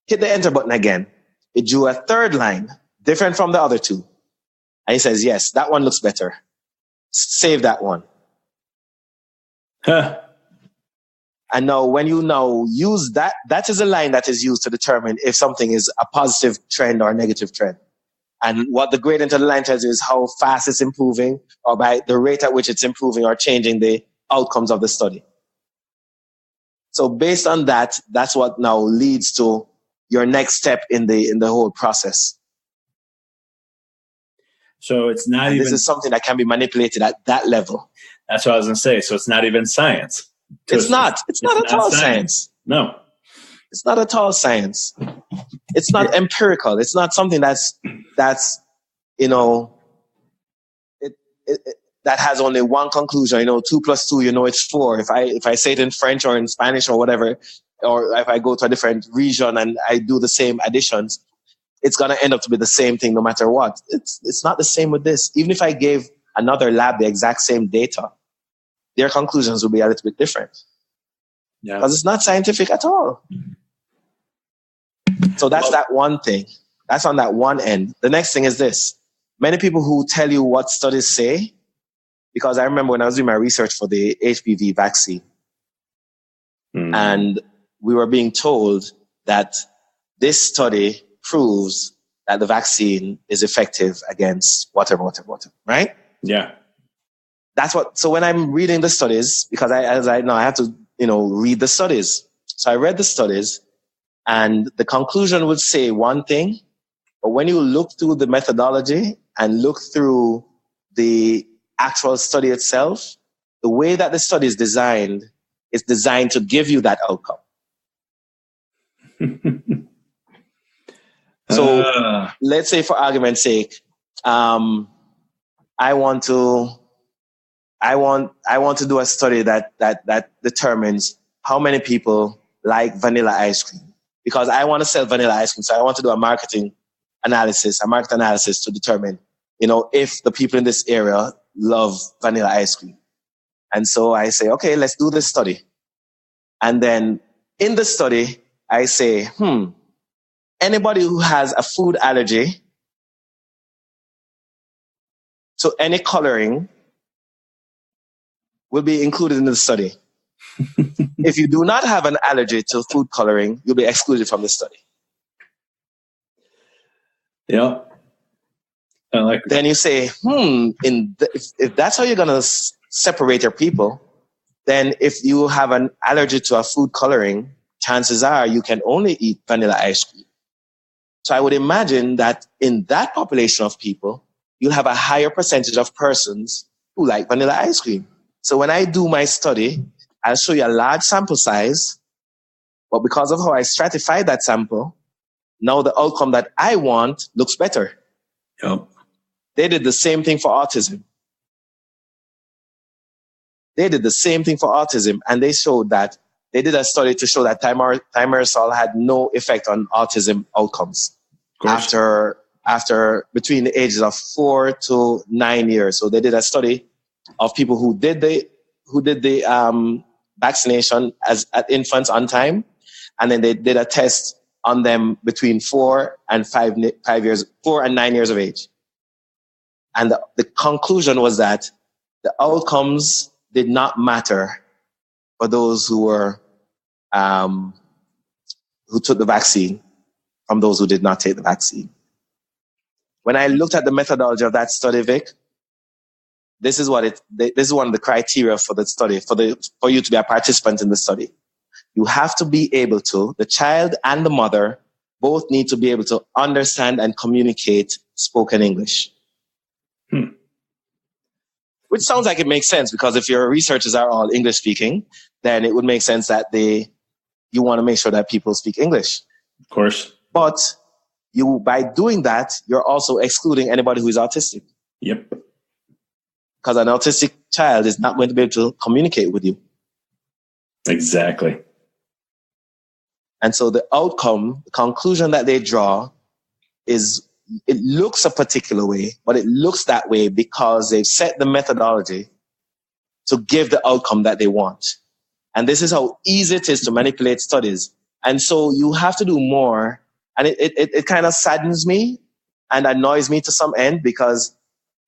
Hit the enter button again. It drew a third line. Different from the other two. And he says, "Yes, that one looks better. Save that one." Huh. And now when you now use that is a line that is used to determine if something is a positive trend or a negative trend. And what the gradient of the line tells you is how fast it's improving, or by the rate at which it's improving or changing the outcomes of the study. So based on that, that's what now leads to your next step in the whole process. So it's not This is something that can be manipulated at that level. That's what I was going to say. So it's not even science. It's not at all science. No. It's not at all science. It's not empirical. It's not something that's that has only one conclusion. 2 + 2, it's 4. If I say it in French or in Spanish or whatever, or if I go to a different region and I do the same additions, it's going to end up to be the same thing no matter what. It's not the same with this. Even if I gave another lab the exact same data, their conclusions will be a little bit different. Yeah. Because it's not scientific at all. So that's that one thing. That's on that one end. The next thing is this. Many people who tell you what studies say, because I remember when I was doing my research for the HPV vaccine, and we were being told that this study proves that the vaccine is effective against whatever, right? Yeah. That's what, so when I'm reading the studies, because I have to, read the studies. So I read the studies, and the conclusion would say one thing, but when you look through the methodology and look through the actual study itself, the way that the study is designed to give you that outcome. So let's say, for argument's sake, I want to do a study that determines how many people like vanilla ice cream, because I want to sell vanilla ice cream. So I want to do a market analysis to determine, if the people in this area love vanilla ice cream. And so I say, okay, let's do this study. And then in the study, I say, anybody who has a food allergy to any coloring will be included in the study. If you do not have an allergy to food coloring, you'll be excluded from the study. Yeah. I like that. Then you say, if that's how you're going to separate your people, then if you have an allergy to a food coloring, chances are you can only eat vanilla ice cream. So I would imagine that in that population of people, you'll have a higher percentage of persons who like vanilla ice cream. So when I do my study, I'll show you a large sample size, but because of how I stratified that sample, now the outcome that I want looks better. Yep. They did the same thing for autism. And they showed that they did a study to show that thimerosal had no effect on autism outcomes after between the ages of 4 to 9 years. So they did a study of people who did the vaccination as at infants on time, and then they did a test on them between 4 and 9 years of age. And the conclusion was that the outcomes did not matter for those who were who took the vaccine from those who did not take the vaccine. When I looked at the methodology of that study, Vic, this is one of the criteria for the study, for you to be a participant in the study. You have to be able to, the child and the mother both need to be able to understand and communicate spoken English. Which sounds like it makes sense, because if your researchers are all English speaking, then it would make sense that you want to make sure that people speak English. Of course. But by doing that, you're also excluding anybody who is autistic. Yep. Because an autistic child is not going to be able to communicate with you. Exactly. And so the conclusion that they draw is, it looks a particular way, but it looks that way because they've set the methodology to give the outcome that they want. And this is how easy it is to manipulate studies. And so you have to do more. And it kind of saddens me and annoys me to some end, because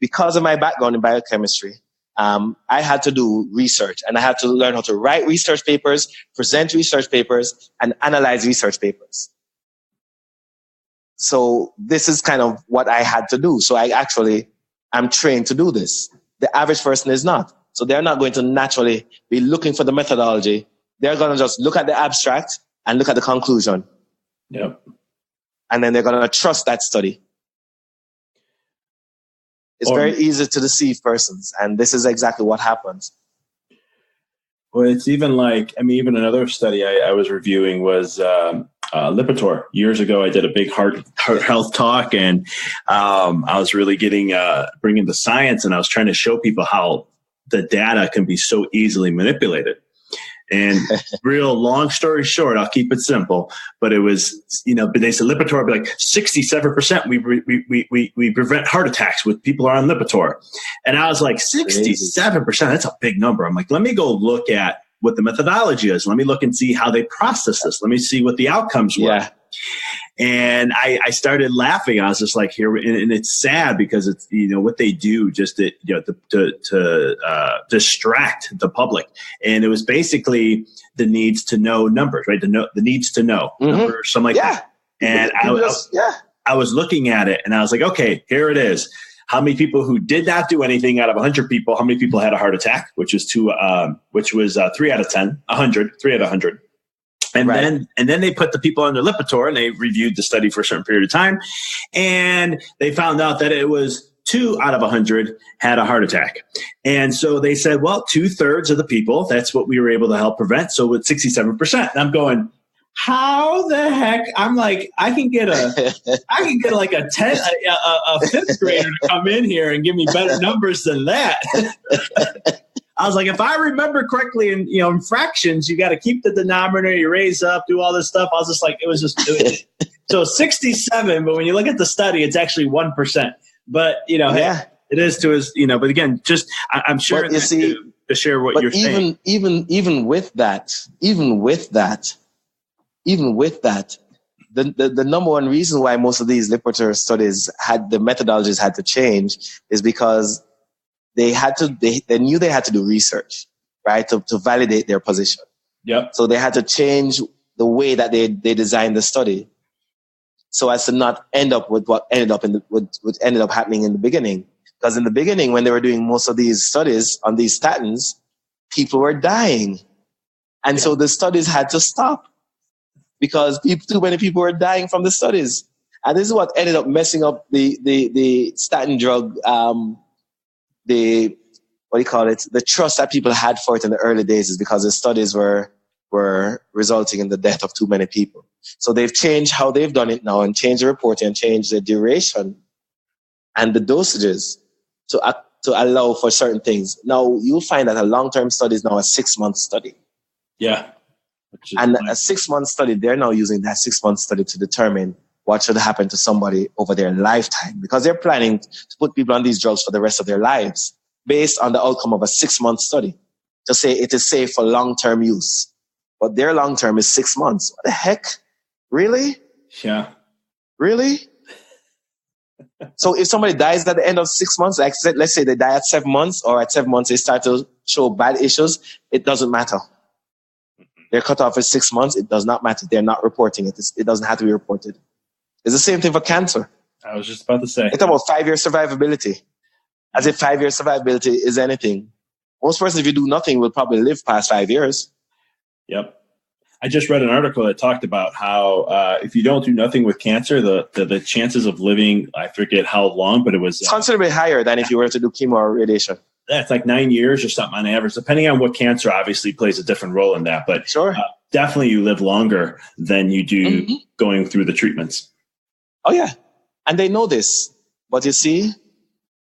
of my background in biochemistry, I had to do research, and I had to learn how to write research papers, present research papers, and analyze research papers. So this is kind of what I had to do. So I'm trained to do this. The average person is not. So they're not going to naturally be looking for the methodology. They're going to just look at the abstract and look at the conclusion. Yep. And then they're going to trust that study. It's very easy to deceive persons. And this is exactly what happens. Well, it's even even another study I was reviewing was Lipitor. Years ago, I did a big heart health talk, and I was really bringing the science, and I was trying to show people how the data can be so easily manipulated. And real long story short, I'll keep it simple, but it was, but they said Lipitor, be like 67%. We prevent heart attacks with people who are on Lipitor. And I was like, 67%, that's a big number. I'm like, let me go look at what the methodology is. Let me look and see how they process this. Let me see what the outcomes were. Yeah. And I started laughing. I was just like, here, and it's sad because it's, what they do just to distract the public. And it was basically the needs to know numbers, right? The needs to know numbers, something like that. And I was looking at it and I was like, okay, here it is. How many people who did not do anything out of 100 people, how many people had a heart attack, which was 3 out of 10, 100, 3 out of 100. And then they put the people under Lipitor and they reviewed the study for a certain period of time. And they found out that it was 2 out of 100 had a heart attack. And so they said, well, 2/3 of the people, that's what we were able to help prevent. So with 67%, and I'm going, how the heck? I'm like, I can get like a 5th grader to come in here and give me better numbers than that. I was like, if I remember correctly, in fractions, you got to keep the denominator, you raise up, do all this stuff. I was just like, so 67. But when you look at the study, it's actually 1%. But hey, it is to his, But again, just I'm sure to share what you're saying. Even with that, the number one reason why most of these Lipitor studies the methodologies had to change is because they knew they had to do research, right, to validate their position. Yep. So they had to change the way that they designed the study, so as to not end up with what ended up happening in the beginning. Because in the beginning, when they were doing most of these studies on these statins, people were dying, and so the studies had to stop because too many people were dying from the studies, and this is what ended up messing up the statin drug. The trust that people had for it in the early days is because the studies were resulting in the death of too many people. So they've changed how they've done it now and changed the reporting and changed the duration and the dosages to allow for certain things. Now you'll find that a long-term study is now a 6-month study. Yeah. And a 6-month study, they're now using that 6-month study to determine what should happen to somebody over their lifetime, because they're planning to put people on these drugs for the rest of their lives based on the outcome of a 6-month study to say it is safe for long-term use. But their long-term is 6 months. What the heck? Really? Yeah. Really? So if somebody dies at the end of 6 months, like let's say they die at 7 months, or at 7 months they start to show bad issues, it doesn't matter. They're cut off at 6 months. It does not matter. They're not reporting it. It doesn't have to be reported. It's the same thing for cancer. I was just about to say. It's about 5-year survivability. As if 5-year survivability is anything. Most persons, if you do nothing, will probably live past 5 years. Yep. I just read an article that talked about how if you don't do nothing with cancer, the chances of living, I forget how long, but it was considerably higher than if you were to do chemo or radiation. That's like 9 years or something on average, depending on what cancer obviously plays a different role in that. But sure. Definitely you live longer than you do going through the treatments. Oh, yeah. And they know this. But you see,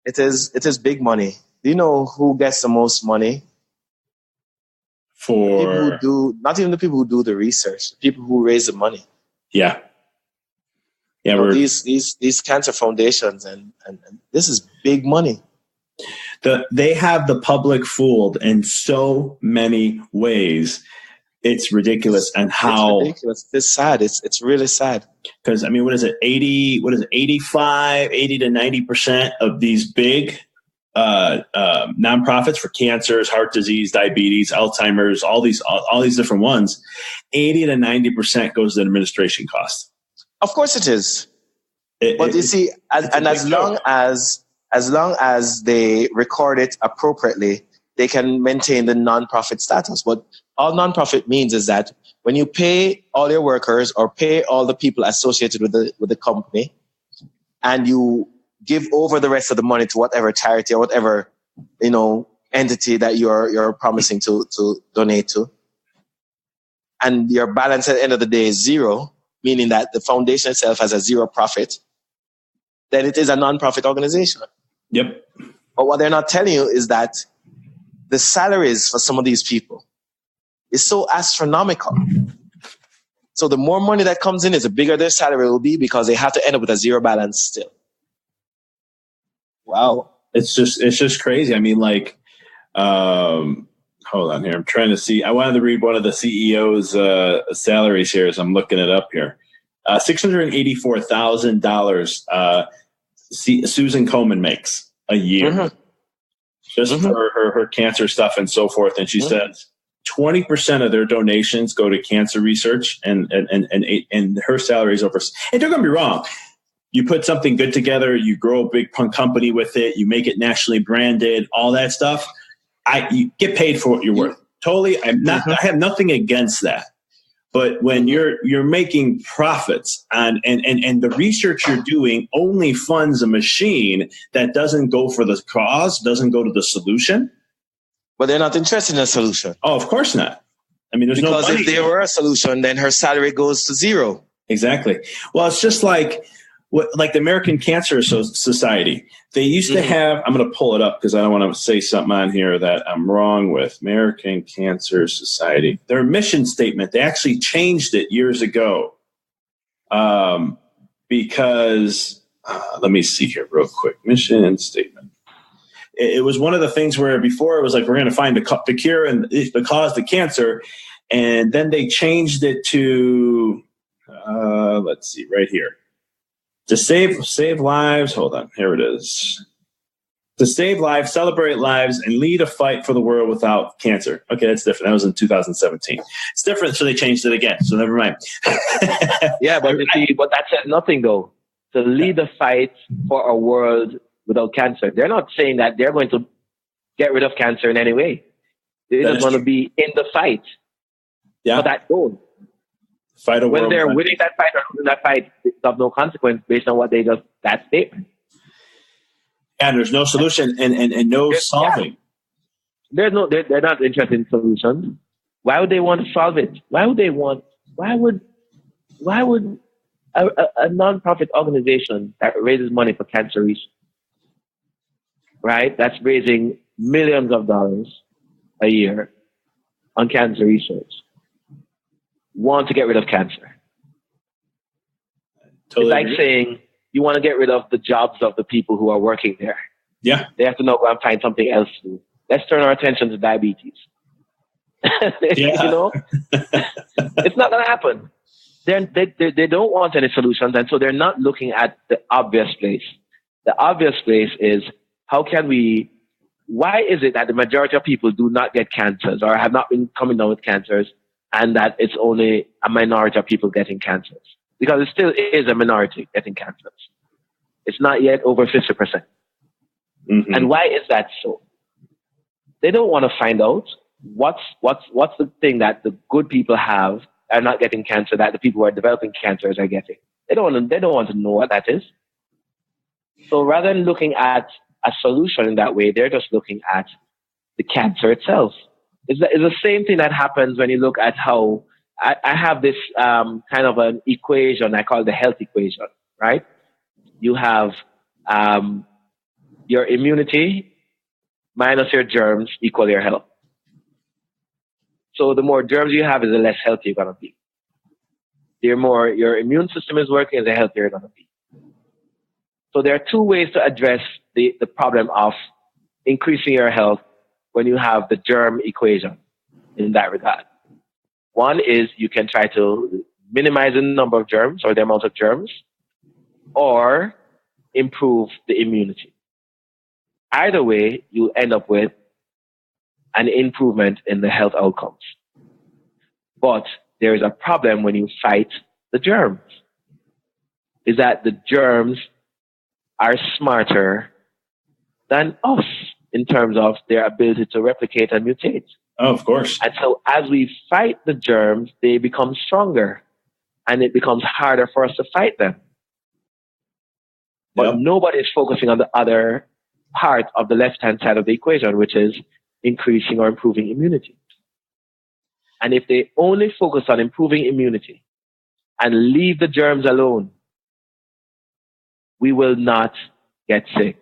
it is big money. Do you know who gets the most money? For people who do, not even the people who do the research, the people who raise the money. Yeah. Yeah. These cancer foundations and this is big money. They have the public fooled in so many ways. It's ridiculous. And how it's ridiculous. It's sad. It's really sad. Because, I mean, 85, 80 to 90% of these big nonprofits for cancers, heart disease, diabetes, Alzheimer's, all these different ones, 80 to 90% goes to administration costs. Of course it is. But you see, as long as they record it appropriately, they can maintain the nonprofit status. What all nonprofit means is that when you pay all your workers or pay all the people associated with the company, and you give over the rest of the money to whatever charity or whatever entity that you're promising to donate to, and your balance at the end of the day is zero, meaning that the foundation itself has a zero profit, then it is a nonprofit organization. Yep. But what they're not telling you is that the salaries for some of these people is so astronomical. So the more money that comes in, is the bigger their salary will be, because they have to end up with a zero balance still. Wow. It's just crazy. I mean, like, heart hold on here. I'm trying to see. I wanted to read one of the CEO's salary shares. I'm looking it up here. $684,000 Susan Komen makes a year just for her cancer stuff and so forth. And she says 20% of their donations go to cancer research, and her salary is over. And don't get me wrong. You put something good together, you grow a big company with it, you make it nationally branded, all that stuff. You get paid for what you're worth. Totally. I have nothing against that. But when you're making profits and the research you're doing only funds a machine that doesn't go for the cause, doesn't go to the solution. But they're not interested in a solution. Oh, of course not. I mean, there's no money. Because if there were a solution, then her salary goes to zero. Exactly. Well, it's just like the American Cancer Society. They used to have, I'm going to pull it up because I don't want to say something on here that I'm wrong with. American Cancer Society. Their mission statement, they actually changed it years ago because, let me see here real quick. Mission statement. It was one of the things where before it was like, we're going to find the cure and the cause the cancer. And then they changed it to, let's see, right here. To save lives, hold on, here it is. To save lives, celebrate lives, and lead a fight for the world without cancer. Okay, that's different. That was in 2017. It's different, so they changed it again. So never mind. Yeah, but you see, but that says nothing though. To lead a fight for a world without cancer. They're not saying that they're going to get rid of cancer in any way. They just want to be in the fight for that goal. Fight a when world they're winning that fight or losing that fight, it's of no consequence based on what they just that statement. And there's no solution and no solving. They're not interested in solutions. Why would they want to solve it? Why would a non-profit organization that raises money for cancer research, right? That's raising millions of dollars a year on cancer research, want to get rid of cancer. Totally. It's like saying you want to get rid of the jobs of the people who are working there. Yeah. They have to go and find something else to do. Let's turn our attention to diabetes. You know? It's not going to happen. They don't want any solutions, and so they're not looking at the obvious place. The obvious place is why is it that the majority of people do not get cancers or have not been coming down with cancers, and that it's only a minority of people getting cancers? Because it still is a minority getting cancers. It's not yet over 50%. Mm-hmm. And why is that so? They don't want to find out what's the thing that the good people have are not getting cancer that the people who are developing cancers are getting. They don't want to know what that is. So rather than looking at a solution in that way, they're just looking at the cancer itself. It's the same thing that happens when you look at how I have this kind of an equation I call the health equation, right? You have your immunity minus your germs equal your health. So the more germs you have, the less healthy you're going to be. The more your immune system is working, the healthier you're going to be. So there are two ways to address the problem of increasing your health when you have the germ equation in that regard. One is you can try to minimize the number of germs or the amount of germs, or improve the immunity. Either way, you end up with an improvement in the health outcomes. But there is a problem when you fight the germs, is that the germs are smarter than us in terms of their ability to replicate and mutate. Oh, of course. And so as we fight the germs, they become stronger, and it becomes harder for us to fight them. But nobody is focusing on the other part of the left-hand side of the equation, which is increasing or improving immunity. And if they only focus on improving immunity and leave the germs alone, we will not get sick,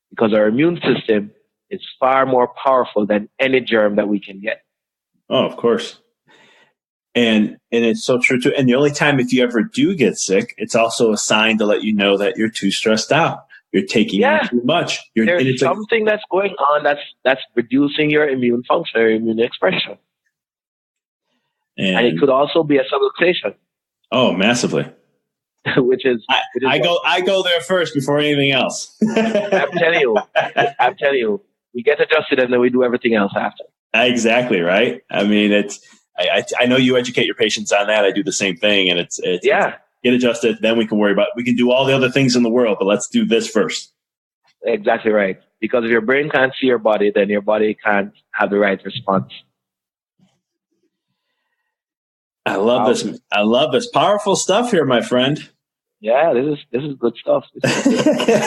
because our immune system is far more powerful than any germ that we can get. Oh, of course. And it's so true too. And the only time if you ever do get sick, it's also a sign to let you know that you're too stressed out. You're taking on too much. There's something that's going on that's reducing your immune function, your immune expression. And it could also be a subluxation. Oh, massively. which is I go there first before anything else. I'm telling you, we get adjusted and then we do everything else after. Exactly right. I mean, I know you educate your patients on that. I do the same thing, and it's get adjusted, then we can do all the other things in the world, but let's do this first. Exactly right. Because if your brain can't see your body, then your body can't have the right response. I love this. I love this powerful stuff here, my friend. Yeah, this is good stuff. This is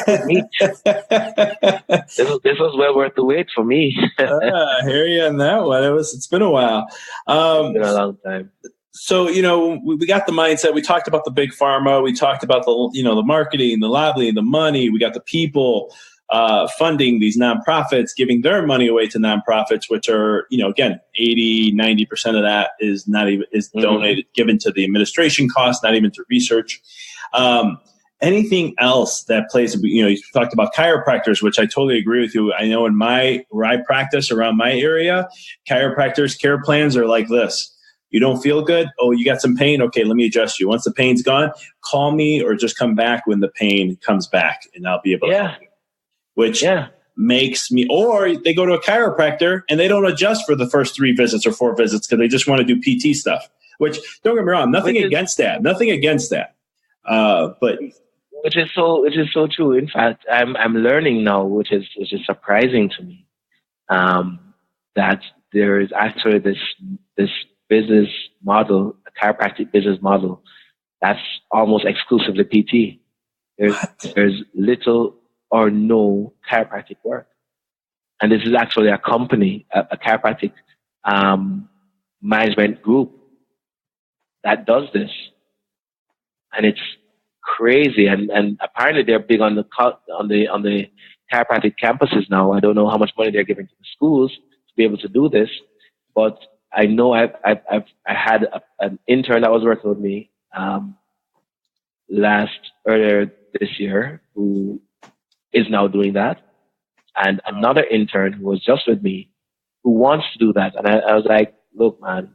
good meat. This was well worth the wait for me. I hear you on that one. It's been a while. It's been a long time. So, we got the mindset. We talked about the big pharma. We talked about the marketing, the lobbying, the money. We got the people funding these nonprofits, giving their money away to nonprofits, which are, again, 80, 90% of that is donated, given to the administration costs, not even to research. Anything else that plays, you talked about chiropractors, which I totally agree with you. I know where I practice around my area, chiropractors care plans are like this. You don't feel good? Oh, you got some pain? Okay, let me adjust you. Once the pain's gone, call me or just come back when the pain comes back and I'll be able to help you. Which makes me, or they go to a chiropractor and they don't adjust for the first 3 visits or 4 visits because they just want to do PT stuff, which don't get me wrong, nothing against that. But which is so true. In fact, I'm learning now, which is surprising to me, that there is actually this business model, a chiropractic business model, that's almost exclusively PT. There's little or no chiropractic work, and this is actually a company, a chiropractic management group that does this, and it's crazy. And apparently they're big on the chiropractic campuses now. I don't know how much money they're giving to the schools to be able to do this, but I know I had an intern that was working with me earlier this year who is now doing that, and another intern who was just with me who wants to do that. And I was like, look, man,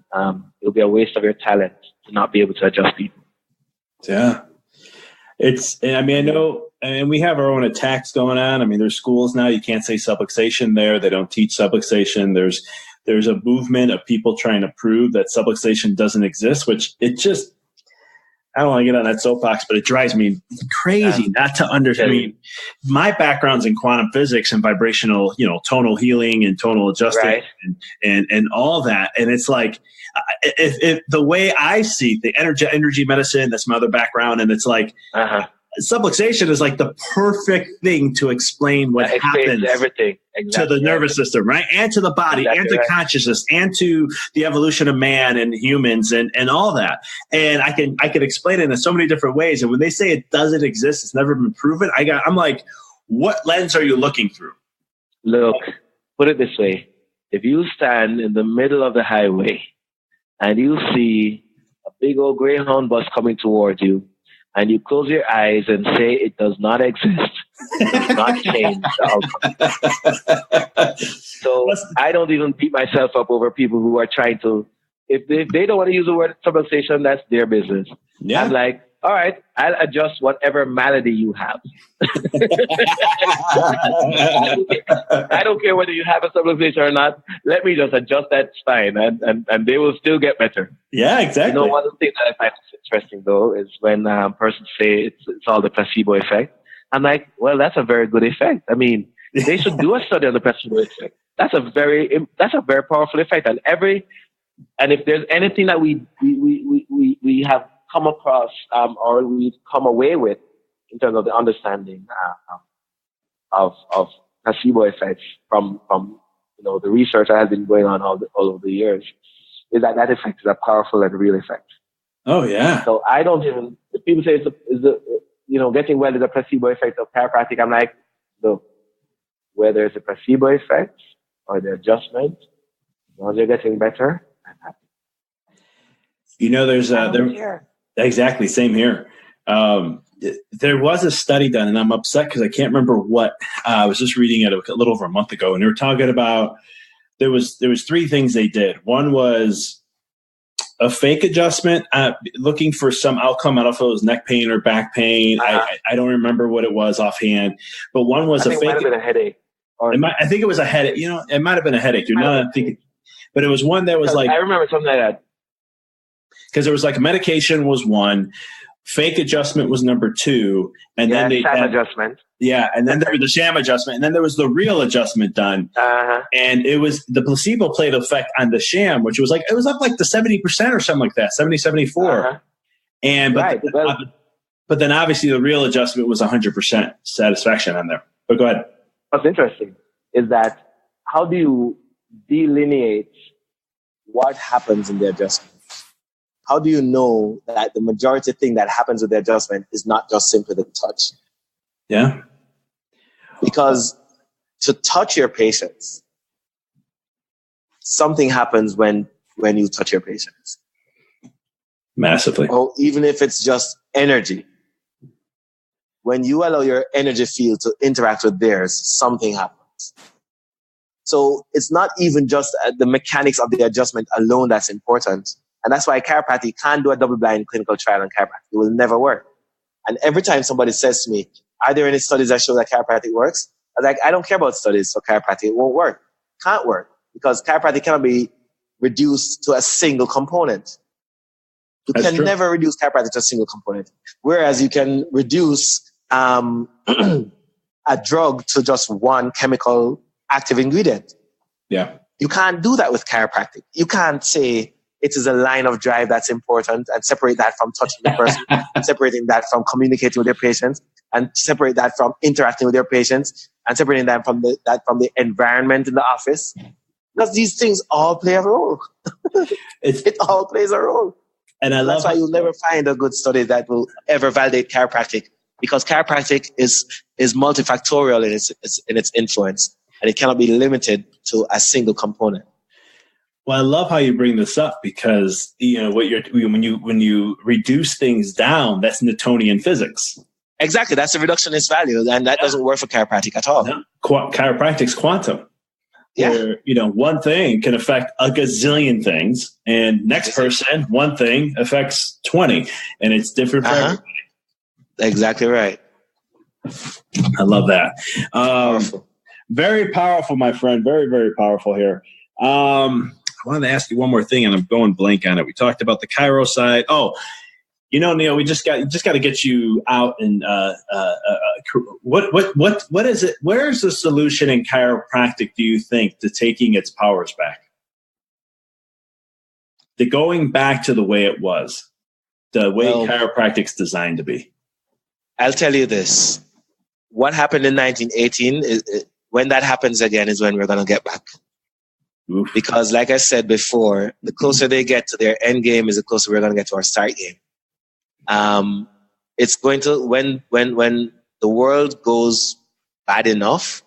it'll be a waste of your talent to not be able to adjust people. Yeah. I know, and we have our own attacks going on. I mean, there's schools now, you can't say subluxation there. They don't teach subluxation. There's a movement of people trying to prove that subluxation doesn't exist, which I don't want to get on that soapbox, but it drives me crazy not to understand. I mean, my background's in quantum physics and vibrational, tonal healing and tonal adjusting and all that. And it's like, if the way I see the energy medicine, that's my other background. And it's like, subluxation is like the perfect thing to explain what happens everything. To the nervous system, right? And to the body and to consciousness and to the evolution of man and humans and all that. And I can explain it in so many different ways. And when they say it doesn't exist, it's never been proven. I'm like, what lens are you looking through? Look, put it this way. If you stand in the middle of the highway and you see a big old Greyhound bus coming towards you, and you close your eyes and say it does not exist, it does not change the outcome. So I don't even beat myself up over people who are trying to, if they don't want to use the word subluxation, that's their business. Yeah. I'm like, all right, I'll adjust whatever malady you have. I don't care whether you have a subluxation or not. Let me just adjust that spine and they will still get better. Yeah, exactly. One of the things that I find interesting, though, is when persons say it's all the placebo effect. I'm like, well, that's a very good effect. I mean, they should do a study on the placebo effect. That's a very powerful effect. And if there's anything that we have come across or we've come away with in terms of the understanding of placebo effects from the research that has been going on all over the years, is that effect is a powerful and real effect. Oh yeah. So I don't even, if people say getting well is a placebo effect of chiropractic, I'm like, look, whether it's a placebo effect or the adjustment, as long as you're getting better, I'm happy. There's exactly same here. there was a study done, and I'm upset because I can't remember what. I was just reading it a little over a month ago, and they were talking about there was 3 things they did. One was a fake adjustment, looking for some outcome. I don't know if it was neck pain or back pain. I don't remember what it was offhand, but one was I think it might have been a headache. I think it was a headache. It might have been a headache. You're not thinking, but it was one that was like, I remember something like that. Because there was like medication was one, fake adjustment was number 2, and then sham adjustment. Yeah, and then there was the sham adjustment, and then there was the real adjustment done. And it was the placebo played effect on the sham, which was like it was up like to 70% or something like that, 70, 74. And but then obviously the real adjustment was 100% satisfaction on there. But go ahead. What's interesting is that how do you delineate What happens in the adjustment? How do you know that the majority thing that happens with the adjustment is not just simply the touch? Yeah. Because to touch your patients, something happens when you touch your patients. Massively. Or even if it's just energy. When you allow your energy field to interact with theirs, something happens. So it's not even just the mechanics of the adjustment alone that's important. And that's why chiropractic can't do a double-blind clinical trial on chiropractic. It will never work. And every time somebody says to me, are there any studies that show that chiropractic works? I'm like, I don't care about studies for chiropractic. It won't work. Can't work. Because chiropractic cannot be reduced to a single component. You That's can true. never reduce chiropractic to a single component. Whereas you can reduce a drug to just one chemical active ingredient. Yeah. You can't do that with chiropractic. You can't say it is a line of drive that's important and separate that from touching the person, separating that from communicating with your patients, and separate that from interacting with your patients, and separating that from the environment in the office. Because these things all play a role. It all plays a role. And that's why you'll never find a good study that will ever validate chiropractic, because chiropractic is multifactorial in its influence, and it cannot be limited to a single component. Well, I love how you bring this up because when you reduce things down, that's Newtonian physics. Exactly, that's the reductionist value, and that doesn't work for chiropractic at all. No. Chiropractic's quantum. Yeah, where, one thing can affect a gazillion things, and next person, one thing affects 20, and it's different for everybody. Exactly right. I love that. Powerful. Very powerful, my friend. Very, very powerful here. I wanted to ask you one more thing, and I'm going blank on it. We talked about the chiro side. Oh, Neil, we just got to get you out and what is it? Where's the solution in chiropractic, do you think, to taking its powers back? To going back to the way it was, the way chiropractic's designed to be. I'll tell you this. What happened in 1918, when that happens again is when we're going to get back. Oof. Because like I said before, the closer they get to their end game is the closer we're going to get to our start game. It's going to, when the world goes bad enough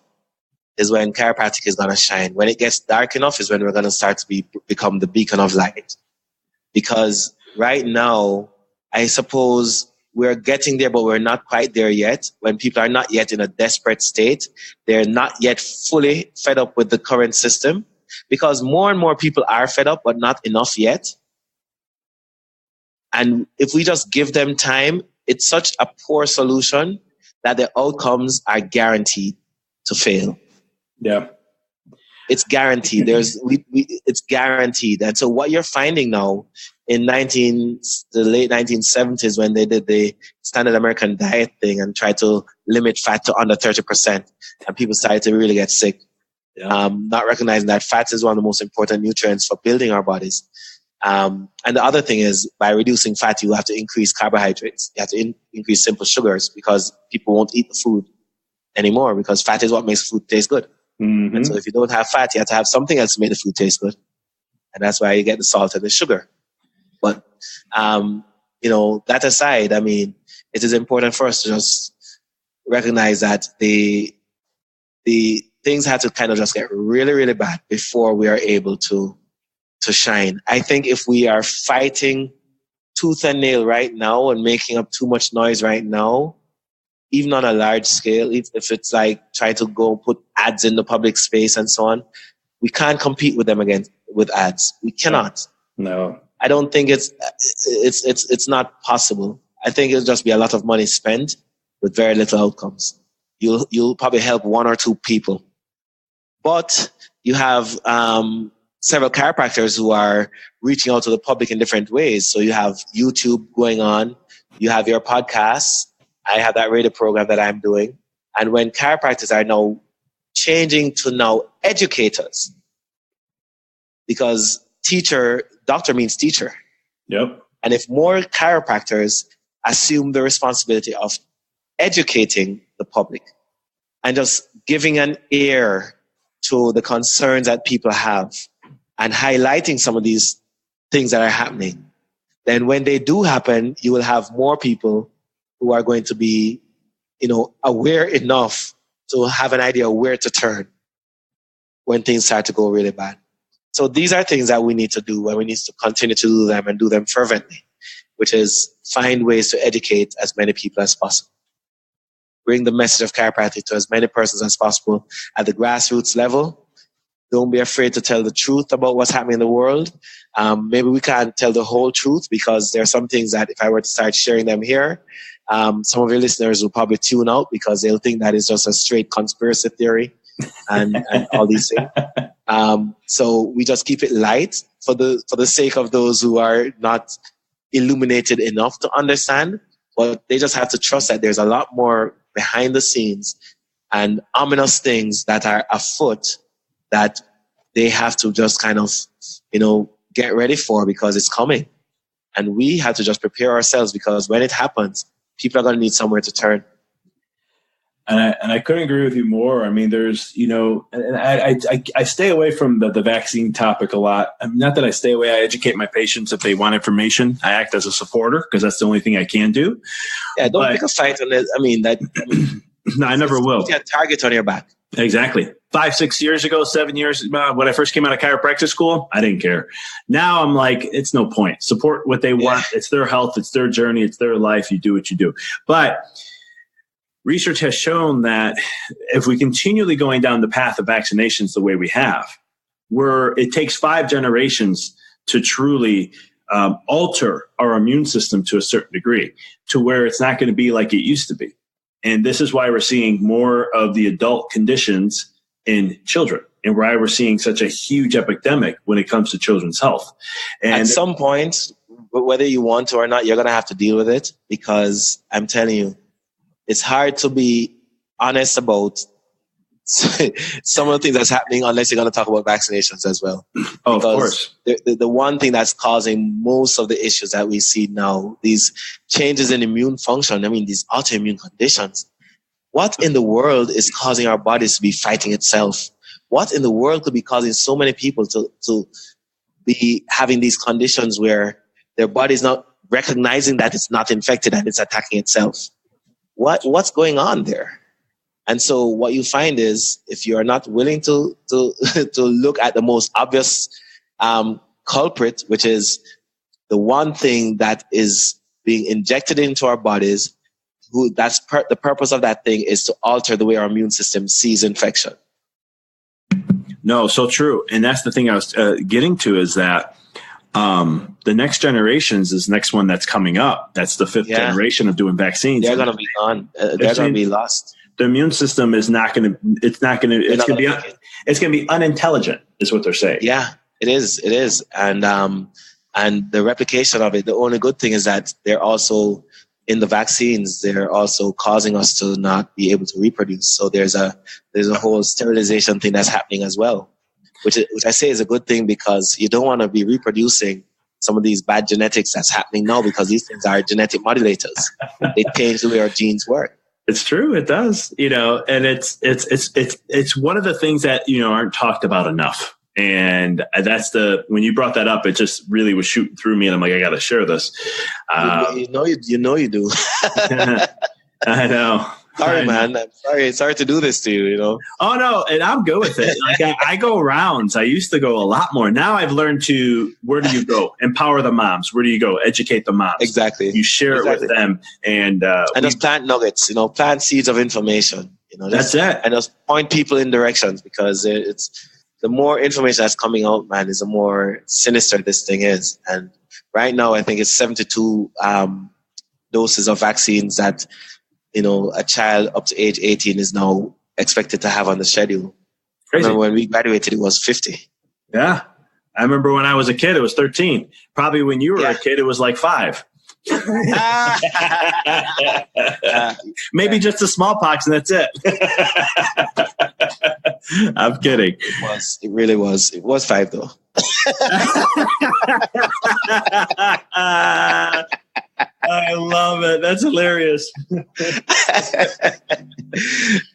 is when chiropractic is going to shine. When it gets dark enough is when we're going to start to become the beacon of light. Because right now, I suppose we're getting there, but we're not quite there yet. When people are not yet in a desperate state, they're not yet fully fed up with the current system, because more and more people are fed up, but not enough yet. And if we just give them time, it's such a poor solution that the outcomes are guaranteed to fail. Yeah. It's guaranteed. It's guaranteed. And so what you're finding now in the late 1970s, when they did the standard American diet thing and tried to limit fat to under 30%, and people started to really get sick, not recognizing that fat is one of the most important nutrients for building our bodies. And the other thing is, by reducing fat, you have to increase carbohydrates. You have to increase simple sugars, because people won't eat the food anymore, because fat is what makes food taste good. Mm-hmm. And so if you don't have fat, you have to have something else to make the food taste good. And that's why you get the salt and the sugar. But, that aside, I mean, it is important for us to just recognize that the things have to kind of just get really, really bad before we are able to shine. I think if we are fighting tooth and nail right now and making up too much noise right now, even on a large scale, if it's like trying to go put ads in the public space and so on, we can't compete with them again with ads. We cannot. No. I don't think it's not possible. I think it'll just be a lot of money spent with very little outcomes. You'll probably help one or two people. But you have several chiropractors who are reaching out to the public in different ways. So you have YouTube going on. You have your podcasts. I have that radio program that I'm doing. And when chiropractors are now changing to now educators, because doctor means teacher. Yep. And if more chiropractors assume the responsibility of educating the public and just giving an ear to the concerns that people have and highlighting some of these things that are happening, then when they do happen, you will have more people who are going to be, aware enough to have an idea where to turn when things start to go really bad. So these are things that we need to do, and we need to continue to do them and do them fervently, which is find ways to educate as many people as possible. Bring the message of chiropractic to as many persons as possible at the grassroots level. Don't be afraid to tell the truth about what's happening in the world. Maybe we can't tell the whole truth because there are some things that if I were to start sharing them here, some of your listeners will probably tune out because they'll think that is just a straight conspiracy theory and all these things. So we just keep it light for the sake of those who are not illuminated enough to understand, but they just have to trust that there's a lot more behind the scenes and ominous things that are afoot that they have to just kind of, get ready for because it's coming. And we have to just prepare ourselves because when it happens, people are going to need somewhere to turn. And I couldn't agree with you more. I mean, there's, and I stay away from the vaccine topic a lot. I mean, not that I stay away. I educate my patients if they want information. I act as a supporter because that's the only thing I can do. Yeah, don't pick a fight on it. No, I never will. Put a target on your back. Exactly. 5, 6 years ago, 7 years, when I first came out of chiropractic school, I didn't care. Now I'm like, it's no point. Support what they want. It's their health. It's their journey. It's their life. You do what you do. But research has shown that if we continually going down the path of vaccinations the way we have, it takes 5 generations to truly alter our immune system to a certain degree to where it's not going to be like it used to be. And this is why we're seeing more of the adult conditions in children and why we're seeing such a huge epidemic when it comes to children's health. And at some point, whether you want to or not, you're going to have to deal with it because I'm telling you, it's hard to be honest about some of the things that's happening unless you're going to talk about vaccinations as well. Oh, of course. The one thing that's causing most of the issues that we see now, these changes in immune function, these autoimmune conditions, what in the world is causing our bodies to be fighting itself? What in the world could be causing so many people to be having these conditions where their body's not recognizing that it's not infected and it's attacking itself? What's going on there? And so what you find is if you are not willing to look at the most obvious culprit, which is the one thing that is being injected into our bodies, the purpose of that thing is to alter the way our immune system sees infection. No, so true. And that's the thing I was getting to is that the next generations is the next one that's coming up. That's the 5th generation of doing vaccines. They're going to be gone. They're going to be lost. The immune system is it's going to be unintelligent is what they're saying. Yeah, it is. And the replication of it, the only good thing is that they're also in the vaccines, they're also causing us to not be able to reproduce. So there's a whole sterilization thing that's happening as well, which I say is a good thing because you don't want to be reproducing some of these bad genetics that's happening now because these things are genetic modulators. They change the way our genes work. It's true. It does, and it's one of the things that, aren't talked about enough. And that's when you brought that up, it just really was shooting through me and I'm like, I got to share this. You do. I know. Sorry, man. I'm sorry to do this to you, Oh, no. And I'm good with it. Like I go rounds. I used to go a lot more. Now I've learned where do you go? Empower the moms. Where do you go? Educate the moms. Exactly. You share it with them. And just plant nuggets, plant seeds of information. That's it. And just point people in directions, because it's the more information that's coming out, man, is the more sinister this thing is. And right now, I think it's 72 doses of vaccines that a child up to age 18 is now expected to have on the schedule. Crazy. When we graduated, it was 50. Yeah. I remember when I was a kid, it was 13. Probably when you were a kid, it was like 5. Maybe just the smallpox and that's it. I'm kidding. It really was. It was 5 though. I love it. That's hilarious.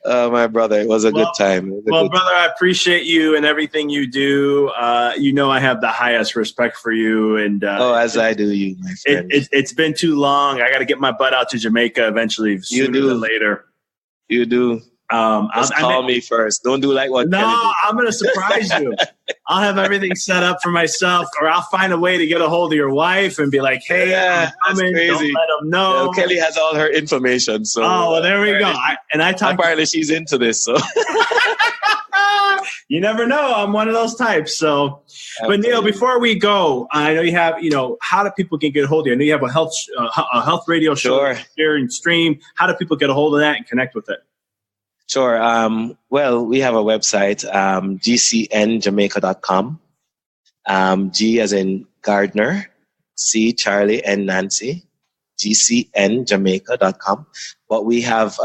Oh, my brother. It was a good time. Brother, I appreciate you and everything you do. I have the highest respect for you. And as I do you, my friend. It's been too long. I got to get my butt out to Jamaica eventually, sooner than later. You do. Just call me first. Don't do like what. No, I'm going to surprise you. I'll have everything set up for myself, or I'll find a way to get a hold of your wife and be like, "Hey, I'm coming." Don't let them know. Kelly has all her information. So. Oh, well, there we go. Apparently, she's into this. So. You never know. I'm one of those types. So, Absolutely. But Neil, before we go, I know you have, how do people get a hold of you? I know you have a health radio show here and stream. How do people get a hold of that and connect with it? Sure. Well, we have a website, gcnjamaica.com. G as in Gardner, C Charlie, N Nancy, gcnjamaica.com. But we have,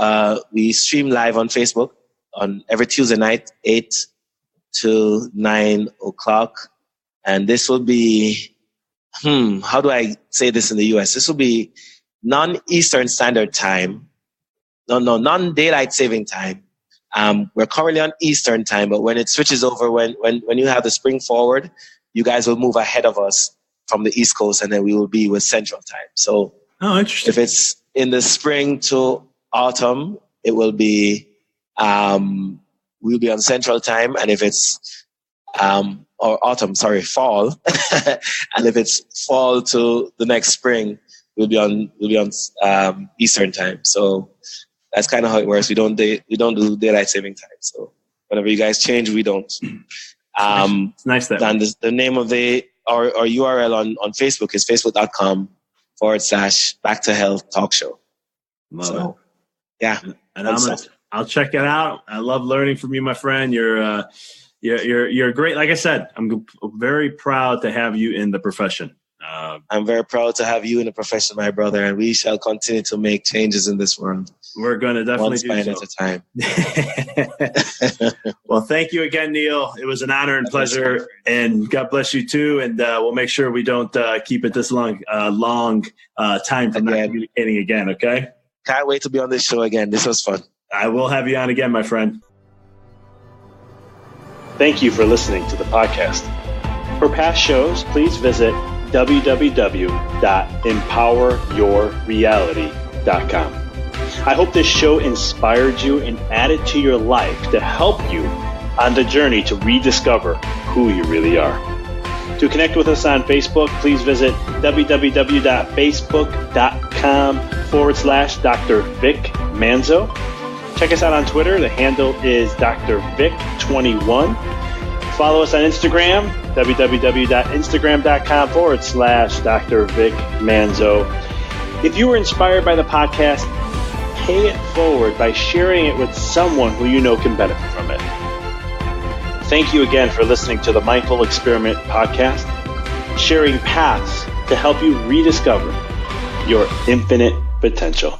we stream live on Facebook on every Tuesday night, 8 to 9 o'clock. And this will be, how do I say this in the US? This will be non-Eastern Standard Time. No, non-daylight saving time. We're currently on Eastern time, but when it switches over, when you have the spring forward, you guys will move ahead of us from the East Coast, and then we will be with Central time. So, interesting. If it's in the spring to autumn, it will be we'll be on Central time, and if it's fall, and if it's fall to the next spring, we'll be on Eastern time. So. That's kind of how it works. We don't do daylight saving time. So whenever you guys change, we don't. It's nice that. And the name of our URL on Facebook is facebook.com/Back to Health Talk Show. Love it. Yeah. And I'll check it out. I love learning from you, my friend. You're great. Like I said, I'm very proud to have you in the profession. I'm very proud to have you in the profession, my brother, and we shall continue to make changes in this world. We're going to definitely do so. At a time. Well, thank you again, Neil. It was an honor and pleasure, and God bless you too. And we'll make sure we don't keep it this long time from not communicating again. Okay. Can't wait to be on this show again. This was fun. I will have you on again, my friend. Thank you for listening to the podcast. For past shows, please visit www.empoweryourreality.com. I hope this show inspired you and added to your life to help you on the journey to rediscover who you really are. To connect with us on Facebook, please visit www.facebook.com/Dr. Vic Manzo. Check us out on Twitter. The handle is Dr. Vic21. Follow us on Instagram, www.instagram.com/Dr. Vic Manzo. If you were inspired by the podcast, pay it forward by sharing it with someone who you know can benefit from it. Thank you again for listening to the Mindful Experiment podcast, sharing paths to help you rediscover your infinite potential.